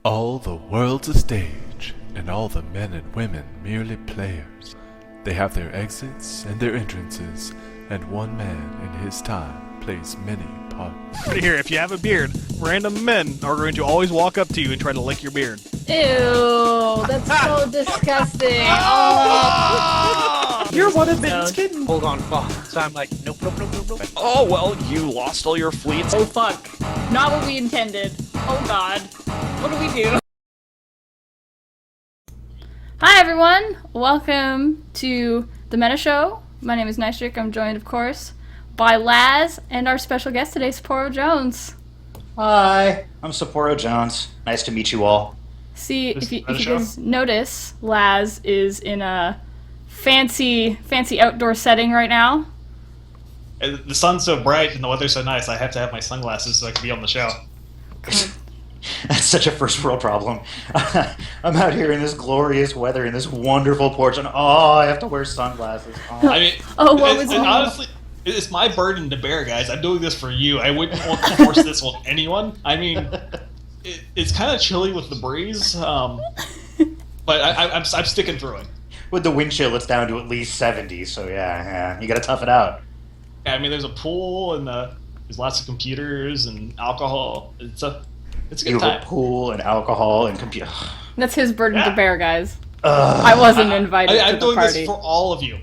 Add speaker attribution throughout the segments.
Speaker 1: All the world's a stage, and all the men and women merely players. They have their exits and their entrances, and one man in his time plays many parts.
Speaker 2: Right here, if you have a beard, random men are going to always walk up to you and try to lick your beard.
Speaker 3: Ew, that's so disgusting. Oh.
Speaker 4: You're one of Ben's kittens.
Speaker 5: Hold on, fuck. So I'm like, nope.
Speaker 2: Oh, well, you lost all your fleets.
Speaker 3: Oh fuck. Not what we intended. Oh god. What do we do? Hi everyone! Welcome to the Meta Show. My name is Nystrik. I'm joined, of course, by Laz and our special guest today, Sapporo Jones.
Speaker 4: Hi, I'm Sapporo Jones. Nice to meet you all.
Speaker 3: See, if you guys notice, Laz is in a fancy outdoor setting right now.
Speaker 2: The sun's so bright and the weather's so nice, I have to have my sunglasses so I can be on the show.
Speaker 4: That's such a first world problem. I'm out here in this glorious weather in this wonderful porch, and I have to wear sunglasses.
Speaker 2: I mean,
Speaker 3: what was
Speaker 2: honestly, it's my burden to bear, guys. I'm doing this for you. I wouldn't want to force this on anyone. I mean, it's kind of chilly with the breeze, but I'm sticking through it.
Speaker 4: With the wind chill, it's down to at least 70, so yeah, you gotta tough it out.
Speaker 2: I mean, there's a pool and there's lots of computers and alcohol. It's a good
Speaker 4: You
Speaker 2: time.
Speaker 4: have a pool and alcohol and computer.
Speaker 3: That's his burden to bear, guys. I wasn't invited
Speaker 2: I'm
Speaker 3: to the
Speaker 2: doing
Speaker 3: party.
Speaker 2: this for all of you.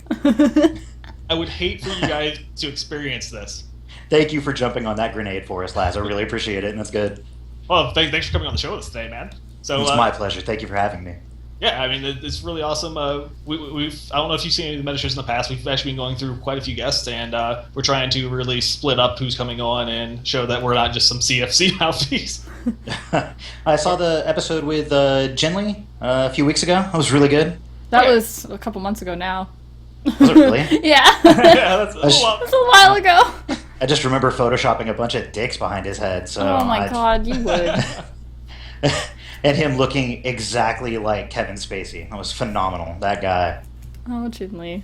Speaker 2: I would hate for you guys to experience this.
Speaker 4: Thank you for jumping on that grenade for us, Laz. I really appreciate it, and that's good.
Speaker 2: Well, thanks for coming on the show today, man. So
Speaker 4: It's my pleasure. Thank you for having me.
Speaker 2: yeah, I mean, it's really awesome. We've I don't know if you've seen any of the meta shows in the past. We've actually been going through quite a few guests, and we're trying to really split up who's coming on and show that we're not just some CFC mouthpiece.
Speaker 4: I saw the episode with Jinli a few weeks ago. It was really good.
Speaker 3: That was a couple months ago now.
Speaker 4: Was it really?
Speaker 3: Yeah.
Speaker 2: Yeah, that's a lot.
Speaker 3: That's a while ago.
Speaker 4: I just remember photoshopping a bunch of dicks behind his head. So
Speaker 3: Oh my god, you would.
Speaker 4: And him looking exactly like Kevin Spacey. That was phenomenal. That guy.
Speaker 3: Oh, Jinli.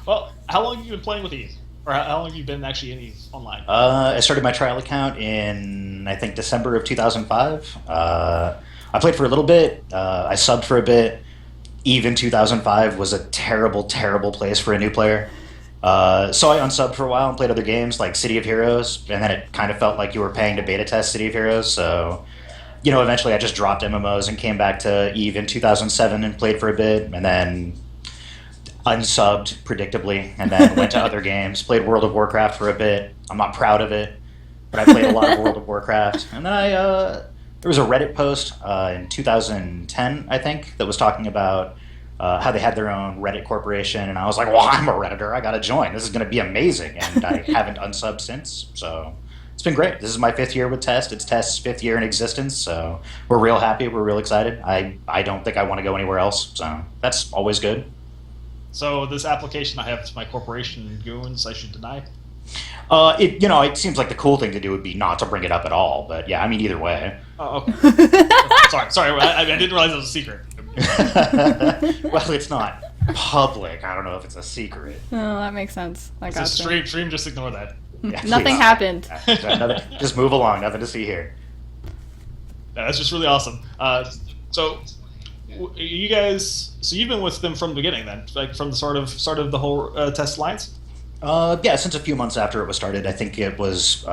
Speaker 2: Well, how long have you been playing with Eve? Or how long have you been actually in Eve online?
Speaker 4: I started my trial account in, I think, December of 2005. I played for a little bit. I subbed for a bit. Eve in 2005 was a terrible, terrible place for a new player. So I unsubbed for a while and played other games like City of Heroes, and then it kind of felt like you were paying to beta test City of Heroes, so eventually I just dropped MMOs and came back to Eve in 2007 and played for a bit, and then unsubbed, predictably, and then went to other games. Played World of Warcraft for a bit. I'm not proud of it, but I played a lot of World of Warcraft. And then there was a Reddit post in 2010, I think, that was talking about how they had their own Reddit corporation, and I was like, well, I'm a Redditor. I gotta join. This is going to be amazing, and I haven't unsubbed since, so it's been great. This is my 5th year with Test. It's Test's 5th year in existence, so we're real happy. We're real excited. I don't think I want to go anywhere else, so that's always good.
Speaker 2: So this application I have to my corporation goons, I should deny?
Speaker 4: It seems like the cool thing to do would be not to bring it up at all, but yeah, I mean, either way.
Speaker 2: Oh, okay. sorry. I didn't realize it was a secret.
Speaker 4: Well, it's not public. I don't know if it's a secret.
Speaker 3: Oh, that makes sense. I
Speaker 2: It's
Speaker 3: got
Speaker 2: a stream, just ignore that.
Speaker 4: Yeah,
Speaker 3: Nothing
Speaker 4: please.
Speaker 3: happened.
Speaker 4: Just move along. Nothing to see here.
Speaker 2: Yeah, that's just really awesome. So you guys, you've been with them from the beginning then, like from the start of the whole Test Alliance?
Speaker 4: Yeah, since a few months after it was started. I think it was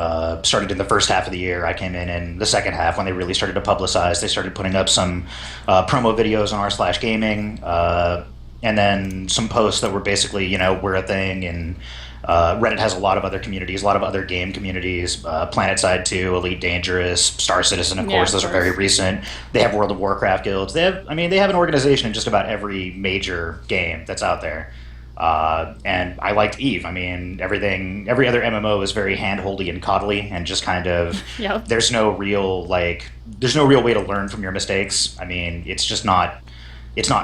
Speaker 4: started in the first half of the year. I came in the second half when they really started to publicize. They started putting up some promo videos on r/gaming, and then some posts that were basically, we're a thing, and Reddit has a lot of other communities, a lot of other game communities, PlanetSide 2, Elite Dangerous, Star Citizen, of course, those are very recent. They have World of Warcraft guilds. They have an organization in just about every major game that's out there. And I liked Eve. I mean, every other MMO is very hand-holdy and coddly, and just kind of,
Speaker 3: Yep.
Speaker 4: there's no real way to learn from your mistakes. I mean, it's not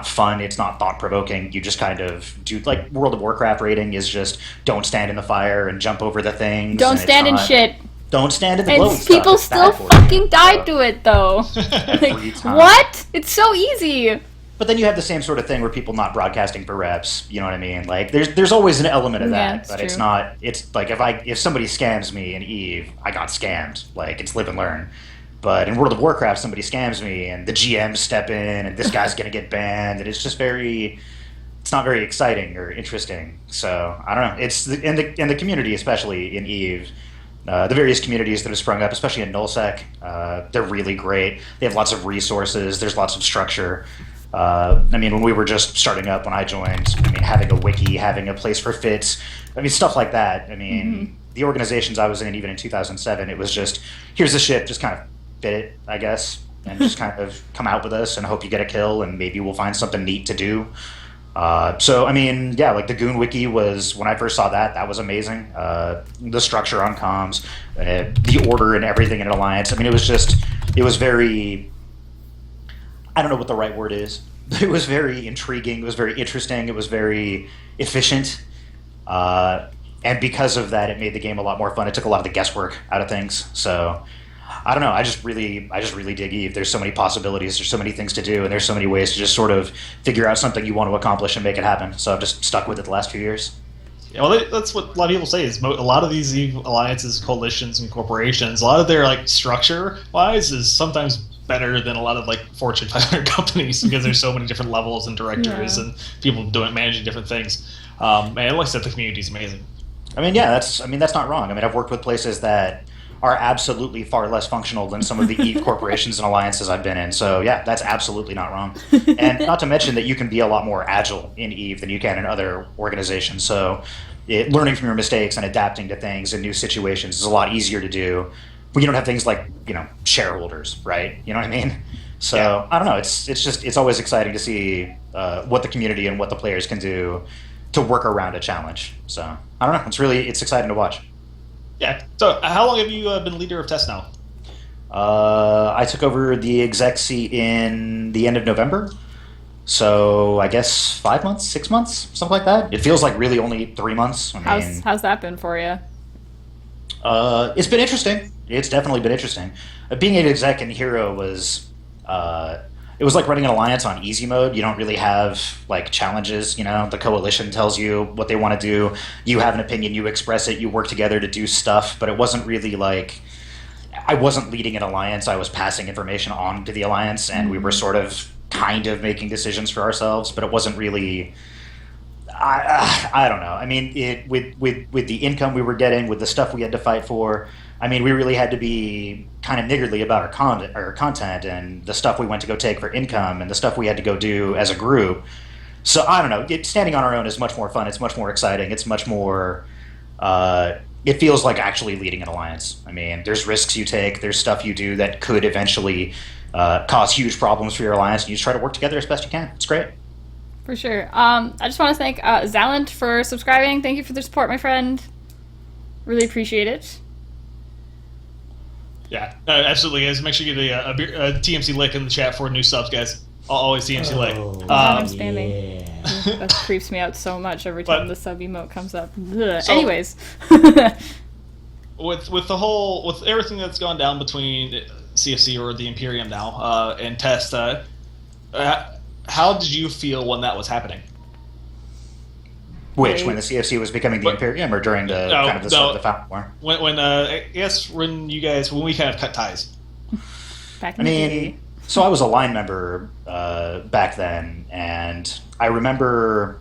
Speaker 4: fun, it's not thought-provoking. You just kind of do, like, World of Warcraft rating is just, don't stand in the fire and jump over the things.
Speaker 3: Don't stand in shit.
Speaker 4: Don't stand in the glowing
Speaker 3: And
Speaker 4: stuff.
Speaker 3: people
Speaker 4: It's
Speaker 3: still
Speaker 4: bad for you.
Speaker 3: fucking died to it, though.
Speaker 4: Every
Speaker 3: Like,
Speaker 4: time.
Speaker 3: what? It's so easy.
Speaker 4: But then you have the same sort of thing where people not broadcasting for reps. You know what I mean? Like there's always an element of
Speaker 3: Yeah,
Speaker 4: that,
Speaker 3: it's
Speaker 4: but
Speaker 3: true.
Speaker 4: it's not. It's like if somebody scams me in Eve, I got scammed. Like it's live and learn. But in World of Warcraft, somebody scams me, and the GM step in, and this guy's going to get banned, and it's just it's not very exciting or interesting. So I don't know. It's in the community, especially in EVE, the various communities that have sprung up, especially in nullsec, they're really great. They have lots of resources. There's lots of structure. When we were just starting up when I joined, having a wiki, having a place for fits, stuff like that. The organizations I was in, even in 2007, it was just, here's the shit, just kind of fit it, I guess, and just kind of come out with us and hope you get a kill, and maybe we'll find something neat to do. Like the Goon Wiki was, when I first saw that was amazing. The structure on comms, the order and everything in Alliance. It was very, I don't know what the right word is. It was very intriguing. It was very interesting. It was very efficient. And because of that, it made the game a lot more fun. It took a lot of the guesswork out of things. So I don't know. I just really dig EVE. There's so many possibilities. There's so many things to do, and there's so many ways to just sort of figure out something you want to accomplish and make it happen. So I've just stuck with it the last few years.
Speaker 2: Yeah, well, that's what a lot of people say. Is a lot of these EVE alliances, coalitions, and corporations, a lot of their structure-wise is sometimes better than a lot of Fortune 500 companies because there's so many different levels and directors and people managing different things. And like I said, the community's amazing.
Speaker 4: That's not wrong. I've worked with places that are absolutely far less functional than some of the EVE corporations and alliances I've been in. So yeah, that's absolutely not wrong. And not to mention that you can be a lot more agile in EVE than you can in other organizations. So learning from your mistakes and adapting to things and new situations is a lot easier to do when you don't have things like, shareholders, right? You know what I mean? So yeah. I don't know. It's always exciting to see what the community and what the players can do to work around a challenge. So I don't know. It's exciting to watch.
Speaker 2: Yeah. So how long have you been leader of TEST now?
Speaker 4: I took over the exec seat in the end of November. So I guess 5 months, 6 months, something like that. It feels like really only 3 months.
Speaker 3: How's that been for you?
Speaker 4: It's been interesting. It's definitely been interesting. Being an exec in Hero was it was like running an alliance on easy mode. You don't really have challenges. The coalition tells you what they want to do. You have an opinion. You express it. You work together to do stuff. But it wasn't really I wasn't leading an alliance. I was passing information on to the alliance, and we were sort of kind of making decisions for ourselves. But it wasn't really. I don't know. With the income we were getting, with the stuff we had to fight for, we really had to be kind of niggardly about our content and the stuff we went to go take for income and the stuff we had to go do as a group. So I don't know. Standing on our own is much more fun. It's much more exciting. It's much more. It feels like actually leading an alliance. There's risks you take. There's stuff you do that could eventually cause huge problems for your alliance, and you just try to work together as best you can. It's great.
Speaker 3: For sure. I just want to thank Zalent for subscribing. Thank you for the support, my friend. Really appreciate it.
Speaker 2: Yeah, absolutely, guys. Make sure you get a TMC lick in the chat for new subs, guys. Always TMC lick.
Speaker 3: I'm spamming. Yeah. That creeps me out so much every time the sub emote comes up. Anyways.
Speaker 2: with everything that's gone down between CFC or the Imperium now and Test, how did you feel when that was happening?
Speaker 4: Which, when the CFC was becoming the Imperium, or during the the Fountain War?
Speaker 2: When I guess when we kind of cut ties.
Speaker 3: Back in the day.
Speaker 4: So I was a line member back then, and I remember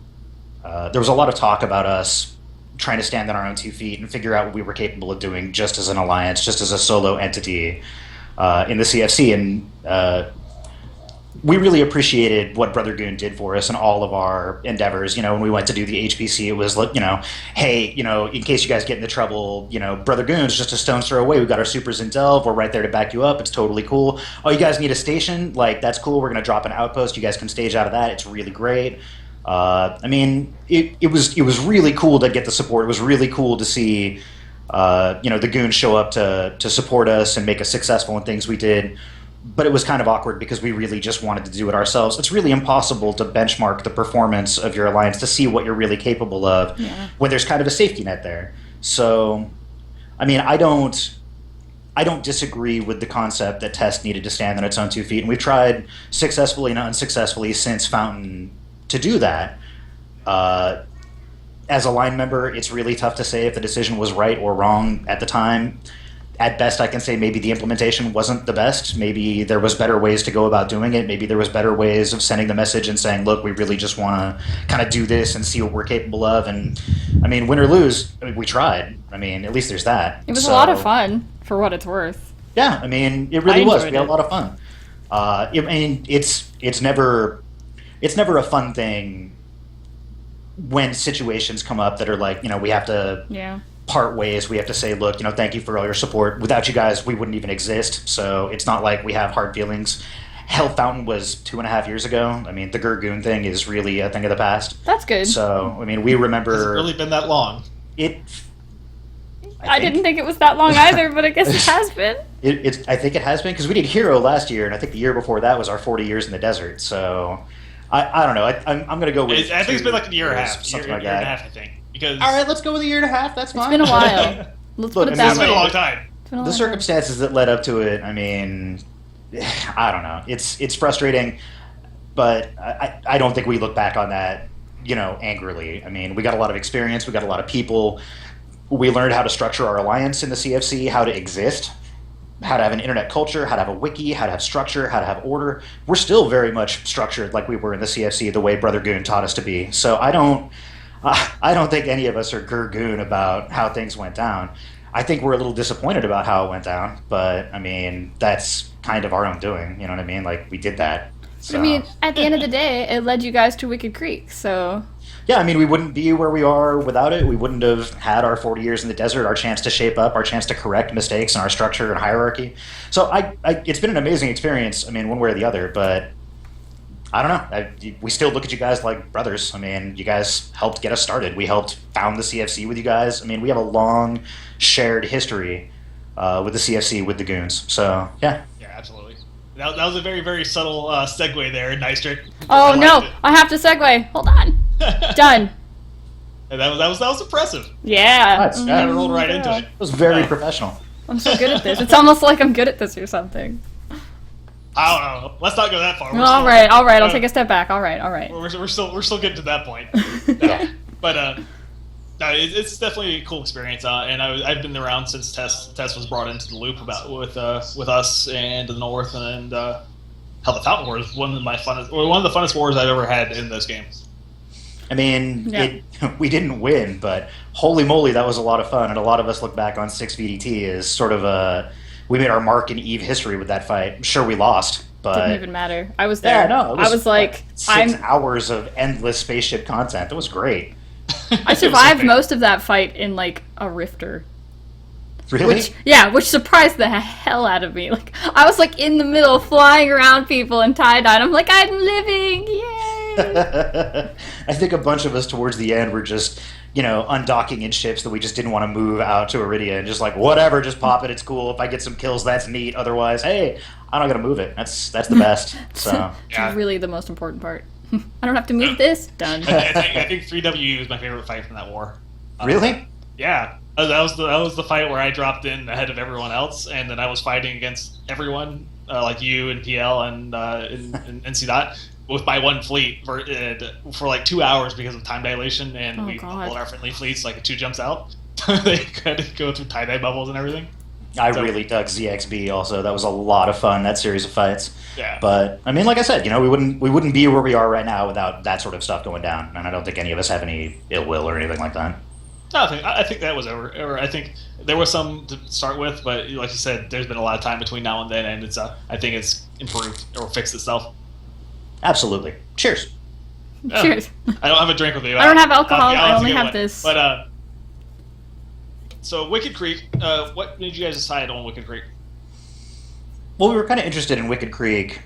Speaker 4: there was a lot of talk about us trying to stand on our own 2 feet and figure out what we were capable of doing just as an alliance, just as a solo entity in the CFC, and we really appreciated what Brother Goon did for us in all of our endeavors. When we went to do the HPC, it was hey, in case you guys get into trouble, Brother Goon's just a stone's throw away. We've got our supers in Delve. We're right there to back you up. It's totally cool. Oh, you guys need a station? That's cool. We're going to drop an outpost. You guys can stage out of that. It's really great. It was really cool to get the support. It was really cool to see, the Goons show up to support us and make us successful in things we did. But it was kind of awkward because we really just wanted to do it ourselves. It's really impossible to benchmark the performance of your alliance to see what you're really capable of when there's kind of a safety net there. So, I don't disagree with the concept that Test needed to stand on its own 2 feet, and we've tried successfully and unsuccessfully since Fountain to do that. As a line member, it's really tough to say if the decision was right or wrong at the time. at best, I can say maybe the implementation wasn't the best. Maybe there was better ways to go about doing it. Maybe there was better ways of sending the message and saying, look, we really just want to kind of do this and see what we're capable of. And, I mean, win or lose, we tried. I mean, at least there's that.
Speaker 3: It was a lot of fun, for what it's worth.
Speaker 4: Yeah, I mean, it really was. We had a lot of fun. I mean, it's never a fun thing when situations come up that are like, we have to part ways. We have to say, look, thank you for all your support. Without you guys, we wouldn't even exist. So it's not like we have hard feelings. Hell Fountain was 2.5 years ago. I mean, the Gurgoon thing is really a thing of the past.
Speaker 3: That's good.
Speaker 4: So, I mean, we remember...
Speaker 2: Has it really been that long?
Speaker 3: I didn't think it was that long either, but I guess it has been.
Speaker 4: I think it has been, because we did Hero last year, and I think the year before that was our 40 years in the desert. So, I don't know. I'm going to go with...
Speaker 2: I think it's been like a year and a half.
Speaker 4: Something like
Speaker 2: year
Speaker 4: that.
Speaker 2: and a half, I think. Because...
Speaker 4: All right, let's go with a year and a half. That's fine.
Speaker 3: It's been a while. Let's put it that way.
Speaker 2: It's been a long time.
Speaker 4: The circumstances that led up to it, I mean, I don't know. It's frustrating, but I don't think we look back on that, angrily. I mean, we got a lot of experience. We got a lot of people. We learned how to structure our alliance in the CFC, how to exist, how to have an internet culture, how to have a wiki, how to have structure, how to have order. We're still very much structured like we were in the CFC, the way Brother Goon taught us to be. So I don't think any of us are Gurgoon about how things went down. I think we're a little disappointed about how it went down, but I mean, that's kind of our own doing. You know what I mean? Like, we did that. So.
Speaker 3: I mean, at the end of the day, it led you guys to Wicked Creek, so...
Speaker 4: Yeah, I mean, we wouldn't be where we are without it. We wouldn't have had our 40 years in the desert, our chance to shape up, our chance to correct mistakes in our structure and hierarchy. So it's been an amazing experience, I mean, one way or the other, but I don't know. We still look at you guys like brothers. I mean, you guys helped get us started. We helped found the CFC with you guys. I mean, we have a long shared history with the CFC, with the Goons. So, yeah.
Speaker 2: Yeah, absolutely. That was a very, very subtle segue there, Nystrik.
Speaker 3: Oh, no. I have to segue. Hold on. Done.
Speaker 2: And that was impressive.
Speaker 3: Yeah.
Speaker 4: Nice.
Speaker 2: I kind of rolled right into it.
Speaker 4: It was very professional.
Speaker 3: I'm so good at this. It's almost like I'm good at this or something.
Speaker 2: I don't know. Let's not go that far.
Speaker 3: All right. I'll take a step back. All right.
Speaker 2: We're still getting to that point. But no, it's definitely a cool experience, and I've been around since Tess was brought into the loop with us and the North, and Hell, the Fountain War is one of the funnest wars I've ever had in this game.
Speaker 4: I mean, we didn't win, but holy moly, that was a lot of fun, and a lot of us look back on 6 VDT as sort of we made our mark in EVE history with that fight. Sure, we lost, but...
Speaker 3: Didn't even matter. I was there.
Speaker 4: Yeah, no,
Speaker 3: I was like...
Speaker 4: 6 hours of endless spaceship content. That was great.
Speaker 3: I survived most of that fight in, like, a rifter.
Speaker 4: Really?
Speaker 3: Which surprised the hell out of me. Like, I was, like, in the middle, flying around people and tie-dye, and I'm like, I'm living! Yay!
Speaker 4: I think a bunch of us towards the end were just, undocking in ships that we just didn't want to move out to Iridia, and just like, whatever, just pop it, it's cool. If I get some kills, that's neat. Otherwise, hey, I don't gotta move it. That's the best. So
Speaker 3: it's really the most important part. I don't have to move this. Done.
Speaker 2: I think 3W is my favorite fight from that war.
Speaker 4: Really?
Speaker 2: Yeah. That was the fight where I dropped in ahead of everyone else, and then I was fighting against everyone, like you and PL and NC Dot, by one fleet for like 2 hours because of time dilation, and we pulled our friendly fleets like 2 jumps out. They had to go through tie-dye bubbles and everything.
Speaker 4: I really dug ZXB also. That was a lot of fun, that series of fights.
Speaker 2: Yeah.
Speaker 4: But, I mean, like I said, we wouldn't be where we are right now without that sort of stuff going down, and I don't think any of us have any ill will or anything like that.
Speaker 2: No, I think that was over. I think there was some to start with, but like you said, there's been a lot of time between now and then, and I think it's improved or fixed itself.
Speaker 4: Absolutely. Cheers.
Speaker 3: Cheers.
Speaker 2: I don't have a drink with me.
Speaker 3: I don't have alcohol. I only have this.
Speaker 2: But so Wicked Creek. What made you guys decide on Wicked Creek?
Speaker 4: Well, we were kind of interested in Wicked Creek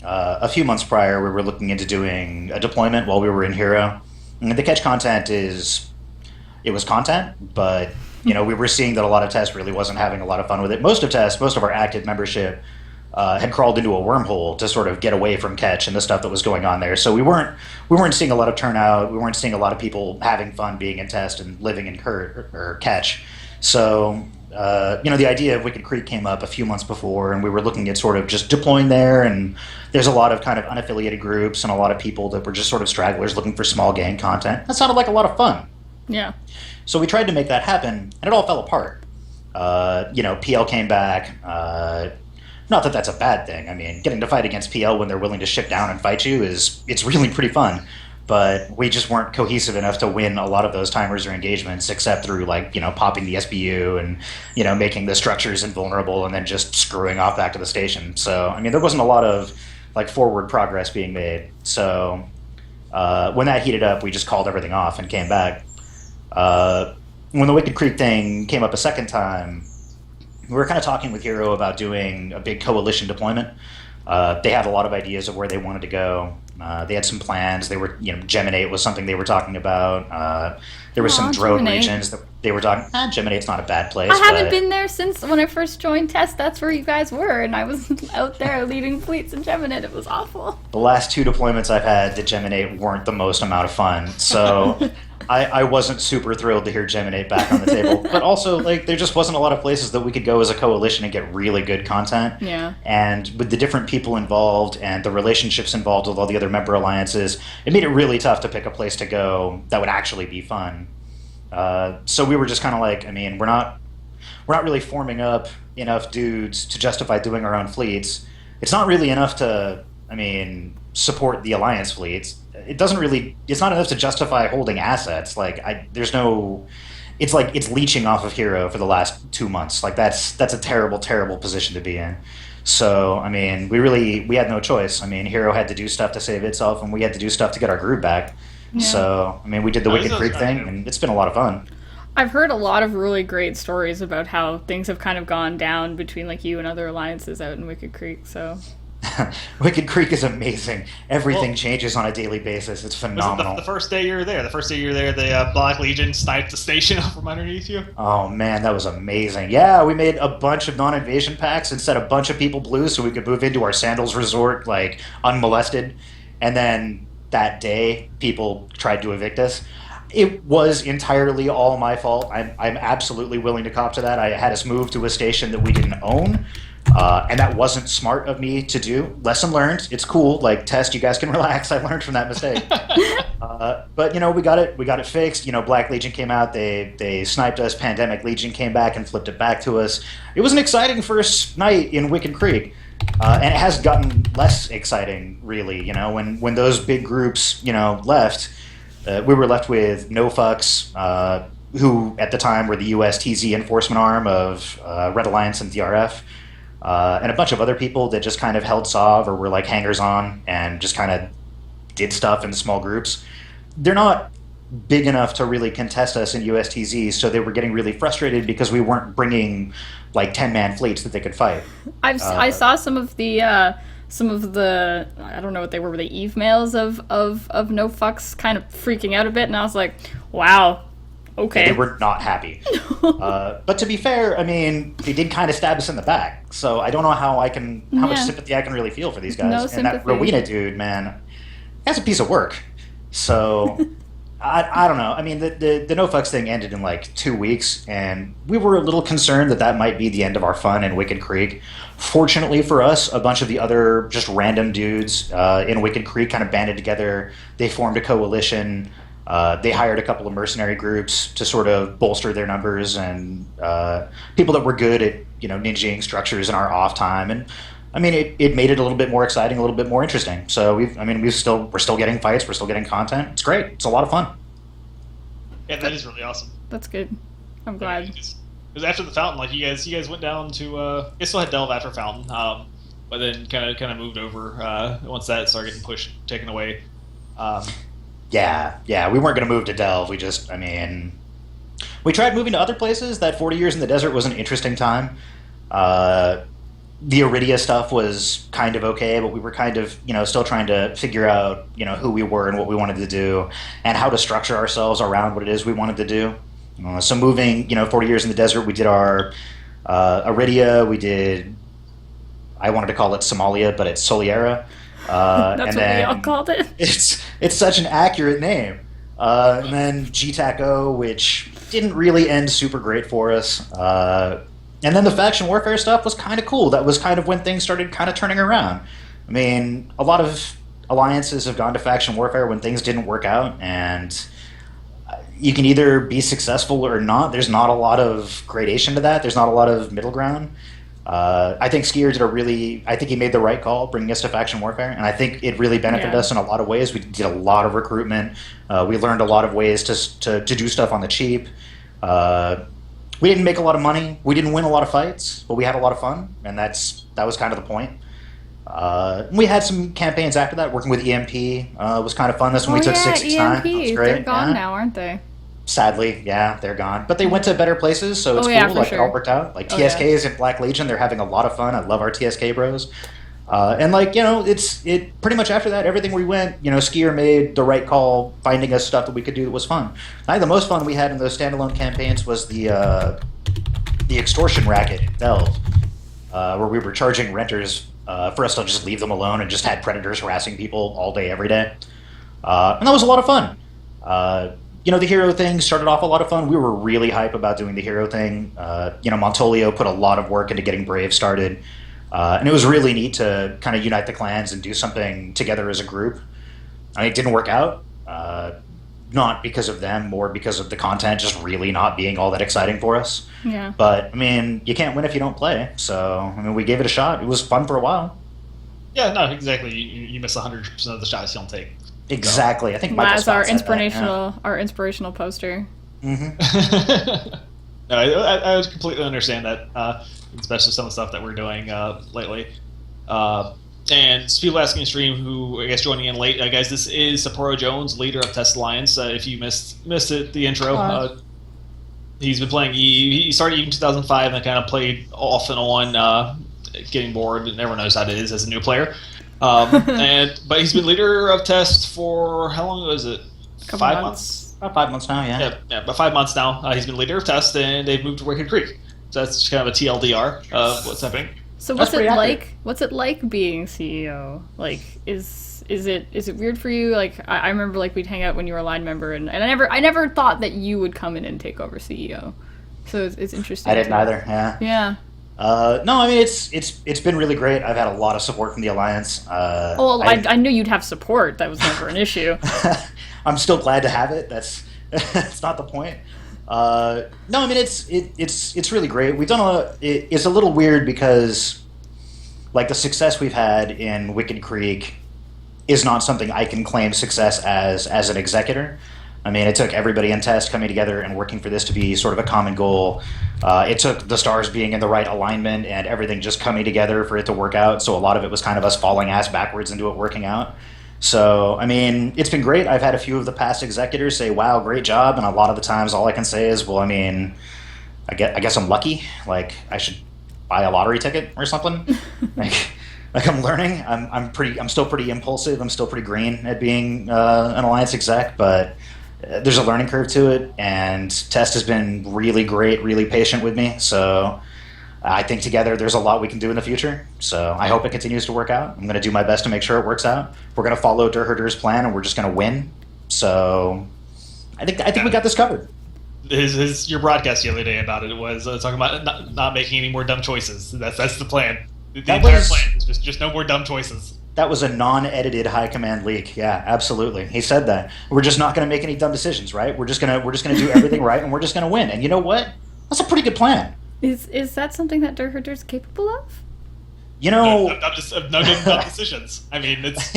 Speaker 4: a few months prior. We were looking into doing a deployment while we were in Hero. And the catch content it was content, but we were seeing that a lot of Test really wasn't having a lot of fun with it. Most of our active membership had crawled into a wormhole to sort of get away from catch and the stuff that was going on there. So we weren't seeing a lot of turnout. We weren't seeing a lot of people having fun being in Test and living in catch. So the idea of Wicked Creek came up a few months before, and we were looking at sort of just deploying there, and there's a lot of kind of unaffiliated groups and a lot of people that were just sort of stragglers looking for small gang content. That sounded like a lot of fun.
Speaker 3: Yeah.
Speaker 4: So we tried to make that happen, and it all fell apart. PL came back. Not that that's a bad thing. I mean, getting to fight against PL when they're willing to ship down and fight you it's really pretty fun. But we just weren't cohesive enough to win a lot of those timers or engagements, except through popping the SBU and making the structures invulnerable and then just screwing off back to the station. So I mean, there wasn't a lot of forward progress being made. So when that heated up, we just called everything off and came back. When the Wicked Creek thing came up a second time, we were kind of talking with Hero about doing a big coalition deployment. They had a lot of ideas of where they wanted to go. They had some plans. They were, Geminate was something they were talking about. There were some drone
Speaker 3: Geminate.
Speaker 4: regions that they were talking. Geminate's not a bad place.
Speaker 3: I haven't been there since when I first joined Test. That's where you guys were, and I was out there leading fleets in Geminate. It was awful.
Speaker 4: The last 2 deployments I've had to Geminate weren't the most amount of fun. So I wasn't super thrilled to hear Geminate back on the table. But also, there just wasn't a lot of places that we could go as a coalition and get really good content.
Speaker 3: Yeah.
Speaker 4: And with the different people involved and the relationships involved with all the other member alliances, it made it really tough to pick a place to go that would actually be fun. So we were just kind of we're not really forming up enough dudes to justify doing our own fleets. It's not really enough to, support the alliance fleets. It's not enough to justify holding assets. It's leeching off of Hero for the last 2 months. That's a terrible, terrible position to be in. So, we had no choice. Hero had to do stuff to save itself, and we had to do stuff to get our groove back. Yeah. So, we did the Wicked Creek thing, and it's been a lot of fun.
Speaker 3: I've heard a lot of really great stories about how things have kind of gone down between you and other alliances out in Wicked Creek, so...
Speaker 4: Wicked Creek is amazing. Everything changes on a daily basis. It's phenomenal.
Speaker 2: The first day you were there, the Black Legion sniped the station out from underneath you.
Speaker 4: Oh man, that was amazing. Yeah, we made a bunch of non-invasion packs and set a bunch of people blue so we could move into our Sandals Resort unmolested. And then that day, people tried to evict us. It was entirely all my fault. I'm absolutely willing to cop to that. I had us move to a station that we didn't own. And that wasn't smart of me to do. Lesson learned. It's cool. Test, you guys can relax. I learned from that mistake. But we got it fixed. Black Legion came out. They sniped us. Pandemic Legion came back and flipped it back to us. It was an exciting first night in Wicked Creek. And it has gotten less exciting, really. When those big groups, left, we were left with No Fucks, who at the time were the US TZ enforcement arm of Red Alliance and DRF. And a bunch of other people that just kind of held SOV or were hangers-on and just kind of did stuff in small groups. They're not big enough to really contest us in USTZ, so they were getting really frustrated because we weren't bringing 10-man fleets that they could fight.
Speaker 3: I saw some of the I don't know what they were the Eve mails of No Fucks kind of freaking out a bit, and I was like, wow. Okay.
Speaker 4: They were not happy. But to be fair, they did kind of stab us in the back. So I don't know how much sympathy I can really feel for these guys.
Speaker 3: No
Speaker 4: and
Speaker 3: sympathy.
Speaker 4: that Rowena dude, man, that's a piece of work. So I don't know. The No Fucks thing ended in 2 weeks, and we were a little concerned that might be the end of our fun in Wicked Creek. Fortunately for us, a bunch of the other just random dudes in Wicked Creek kind of banded together. They formed a coalition. They hired a couple of mercenary groups to sort of bolster their numbers, and people that were good at ninjaing structures in our off time, and it made it a little bit more exciting, a little bit more interesting. So we're still getting fights, we're still getting content. It's great. It's a lot of fun.
Speaker 2: Yeah, that is really awesome.
Speaker 3: That's good. I'm glad.
Speaker 2: It was after the fountain. You guys went down to. You guys still had Delve after fountain, but then kind of moved over once that started getting taken away.
Speaker 4: Yeah, we weren't going to move to Delve. We just, we tried moving to other places. That 40 years in the desert was an interesting time. The Iridia stuff was kind of okay, but we were kind of, still trying to figure out, who we were and what we wanted to do and how to structure ourselves around what it is we wanted to do. So moving, 40 years in the desert, we did our Iridia, we did, I wanted to call it Somalia, but it's Soliera.
Speaker 3: That's what we all called it.
Speaker 4: It's such an accurate name. And then GTACO, which didn't really end super great for us. And then the faction warfare stuff was kind of cool. That was kind of when things started kind of turning around. A lot of alliances have gone to faction warfare when things didn't work out, and you can either be successful or not. There's not a lot of gradation to that. There's not a lot of middle ground. I think Skier I think he made the right call bringing us to Faction Warfare, and I think it really benefited us in a lot of ways. We did a lot of recruitment. We learned a lot of ways to do stuff on the cheap. We didn't make a lot of money. We didn't win a lot of fights, but we had a lot of fun, and that was kind of the point. We had some campaigns after that. Working with EMP was kind of fun. This one we took 669. That was great.
Speaker 3: They're gone now, aren't they?
Speaker 4: Sadly, yeah, they're gone. But they went to better places, so it's cool. Like, it all worked out. Like, TSKs and Black Legion, they're having a lot of fun. I love our TSK bros. And, like, it pretty much after that, everything we went, Skier made the right call, finding us stuff that we could do that was fun. I think the most fun we had in those standalone campaigns was the extortion racket in Delve, where we were charging renters for us to just leave them alone and just had predators harassing people all day, every day. And that was a lot of fun. The hero thing started off a lot of fun. We were really hype about doing the hero thing. Montolio put a lot of work into getting Brave started. And it was really neat to kind of unite the clans and do something together as a group. I mean, it didn't work out. Not because of them, more because of the content just really not being all that exciting for us.
Speaker 3: Yeah.
Speaker 4: But, I mean, you can't win if you don't play. So, I mean, we gave it a shot. It was fun for a while.
Speaker 2: Yeah, no, exactly. You miss 100% of the shots you don't take.
Speaker 4: Exactly. I think
Speaker 3: Laz, our inspirational poster.
Speaker 4: Mm-hmm.
Speaker 2: No, I would completely understand that, especially some of the stuff that we're doing lately. And people asking in stream who I guess joining in late, guys, this is Sapporo Jones, leader of Test Alliance. If you missed it, the intro, he's been playing. He started in 2005 and kind of played off and on, getting bored, and everyone knows how it is as a new player. But he's been leader of Test for how long was it? 5 months.
Speaker 4: About 5 months now, yeah.
Speaker 2: Yeah, about 5 months now. He's been leader of Test, and they've moved to Wicked Creek. So that's just kind of a TLDR of what's happening.
Speaker 3: So what's it like? What's it like being CEO? Like, is it weird for you? Like, I remember like we'd hang out when you were a line member, and I never thought that you would come in and take over CEO. So it's interesting.
Speaker 4: I didn't either. Yeah.
Speaker 3: Yeah.
Speaker 4: No, I mean it's been really great. I've had a lot of support from the Alliance.
Speaker 3: I knew you'd have support. That was never an issue.
Speaker 4: I'm still glad to have it. That's not the point. No, I mean it's really great. We've done it's a little weird because like the success we've had in Wicked Creek is not something I can claim success as an executor. I mean, it took everybody in Test coming together and working for this to be sort of a common goal. It took the stars being in the right alignment and everything just coming together for it to work out. So a lot of it was kind of us falling ass backwards into it working out. So, I mean, it's been great. I've had a few of the past executors say, wow, great job. And a lot of the times all I can say is, well, I mean, I guess I'm lucky. Like, I should buy a lottery ticket or something. like I'm learning. I'm still pretty impulsive. I'm still pretty green at being an Alliance exec, but there's a learning curve to it. And Test has been really great, really patient with me. So I think together there's a lot we can do in the future. So I hope it continues to work out. I'm going to do my best to make sure it works out. We're going to follow Herdur's plan, and we're just going to win. So I think we got this covered.
Speaker 2: Your broadcast the other day about it was talking about not making any more dumb choices. That's the plan. The entire plan is just no more dumb choices.
Speaker 4: That was a non-edited high command leak. Yeah, absolutely. He said that. We're just not going to make any dumb decisions, right? We're just going to do everything right, and we're just going to win. And you know what? That's a pretty good plan.
Speaker 3: Is that something that Herdur's capable of?
Speaker 2: You know, no dumb decisions. I mean, it's.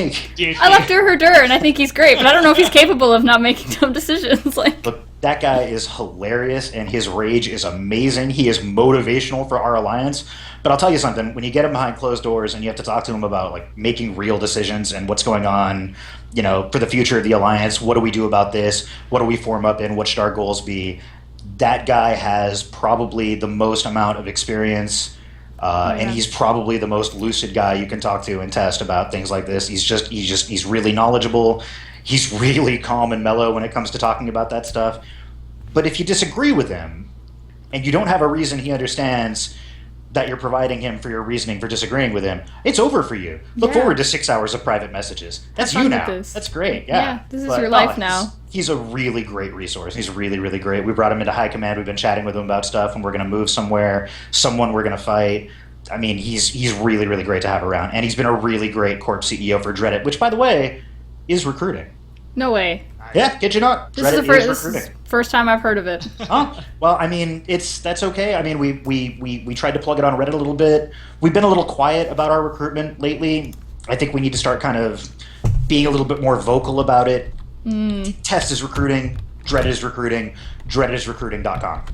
Speaker 3: I love Herdur, and I think he's great, but I don't know if he's capable of not making dumb decisions. Like,
Speaker 4: look, that guy is hilarious, and his rage is amazing. He is motivational for our Alliance. But I'll tell you something: when you get him behind closed doors, and you have to talk to him about like making real decisions and what's going on, you know, for the future of the Alliance, what do we do about this? What do we form up in? What should our goals be? That guy has probably the most amount of experience. And he's probably the most lucid guy you can talk to and test about things like this. He's really knowledgeable. He's really calm and mellow when it comes to talking about that stuff. But if you disagree with him and you don't have a reason he understands that you're providing him for your reasoning for disagreeing with him, it's over for you. Look forward to 6 hours of private messages. That's you now. That's great. Yeah,
Speaker 3: this is your life now.
Speaker 4: He's a really great resource. He's really, really great. We brought him into high command. We've been chatting with him about stuff, and we're going to move somewhere. Someone we're going to fight. I mean, he's really, really great to have around. And he's been a really great corp CEO for Dreadit, which, by the way, is recruiting.
Speaker 3: No way.
Speaker 4: Yeah, kid you not.
Speaker 3: This is the first time I've heard of it.
Speaker 4: Oh, well, I mean, that's okay. I mean, we tried to plug it on Reddit a little bit. We've been a little quiet about our recruitment lately. I think we need to start kind of being a little bit more vocal about it. Test is recruiting. Dread is recruiting. Dreadisrecruiting.com.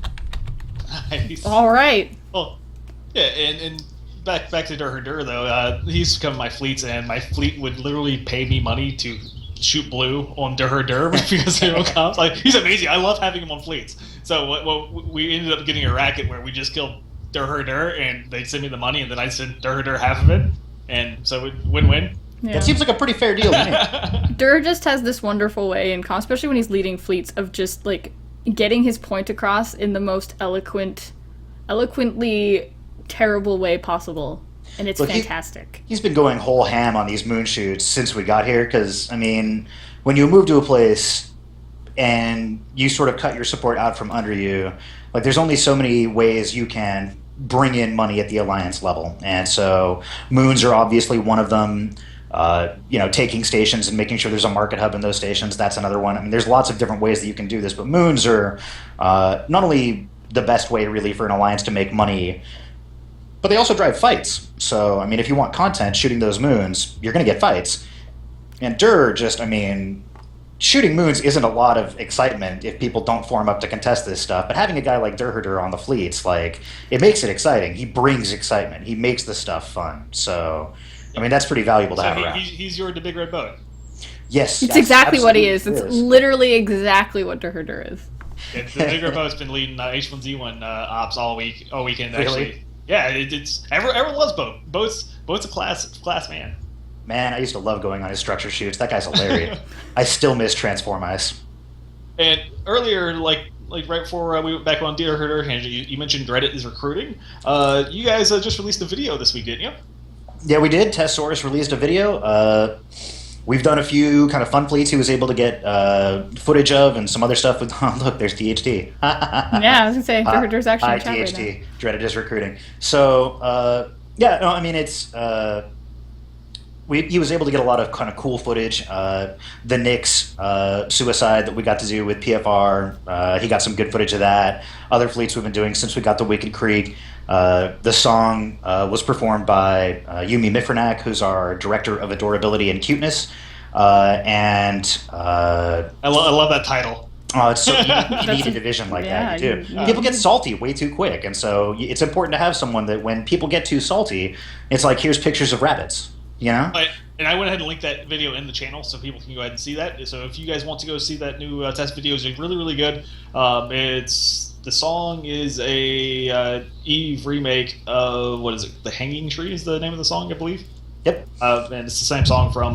Speaker 2: Nice.
Speaker 3: All right.
Speaker 2: Well, yeah, and back to Herdur though. He used to come to my fleets, and my fleet would literally pay me money to shoot blue on Herdur because they don't come. Like, he's amazing. I love having him on fleets. So we ended up getting a racket where we just killed Herdur, and they send me the money, and then I send Herdur half of it, and so it win-win.
Speaker 3: Yeah.
Speaker 4: That seems like a pretty fair deal to me.
Speaker 3: Durh just has this wonderful way, especially when he's leading fleets, of just like getting his point across in the most eloquently terrible way possible, and it's fantastic.
Speaker 4: He's been going whole ham on these moon shoots since we got here, because, I mean, when you move to a place and you sort of cut your support out from under you, like, there's only so many ways you can bring in money at the alliance level, and so moons are obviously one of them. Taking stations and making sure there's a market hub in those stations, that's another one. I mean, there's lots of different ways that you can do this, but moons are not only the best way, really, for an alliance to make money, but they also drive fights. So, I mean, if you want content shooting those moons, you're going to get fights. And Durh shooting moons isn't a lot of excitement if people don't form up to contest this stuff, but having a guy like Herdur on the fleets, like, it makes it exciting. He brings excitement. He makes the stuff fun. So, I mean, that's pretty valuable to have around.
Speaker 2: He's your the big red boat.
Speaker 4: Yes.
Speaker 3: It's exactly what he is. It's literally exactly what Herdur is.
Speaker 2: The big red boat's been leading H1Z1 ops all weekend, actually.
Speaker 4: Really?
Speaker 2: Yeah, it's everyone loves Boat. Boat's a class man.
Speaker 4: Man, I used to love going on his structure shoots. That guy's hilarious. I still miss Transform Ice.
Speaker 2: And earlier, like right before we went back on Herdur, you mentioned Reddit is recruiting. You guys just released a video this week, didn't you?
Speaker 4: Yeah, we did. Testsaurus released a video. We've done a few kind of fun fleets he was able to get footage of, and some other stuff with. Oh, look, there's THT.
Speaker 3: Yeah, I was gonna say Herdur's actually in chat right
Speaker 4: THT.
Speaker 3: now.
Speaker 4: Dreaded is recruiting. So I mean, it's he was able to get a lot of kind of cool footage. The Nyx suicide that we got to do with PFR, he got some good footage of that. Other fleets we've been doing since we got to Wicked Creek. The song was performed by Yumi Mifrenak, who's our director of adorability and cuteness. I
Speaker 2: love that title.
Speaker 4: Oh, it's so you need a division like that. You do. People get salty way too quick, and so it's important to have someone that when people get too salty, it's like, here's pictures of rabbits. You know?
Speaker 2: And I went ahead and linked that video in the channel so people can go ahead and see that. So if you guys want to go see that new test video, it's really, really good. The song is a Eve remake of, what is it? The Hanging Tree is the name of the song, I believe.
Speaker 4: Yep.
Speaker 2: And it's the same song from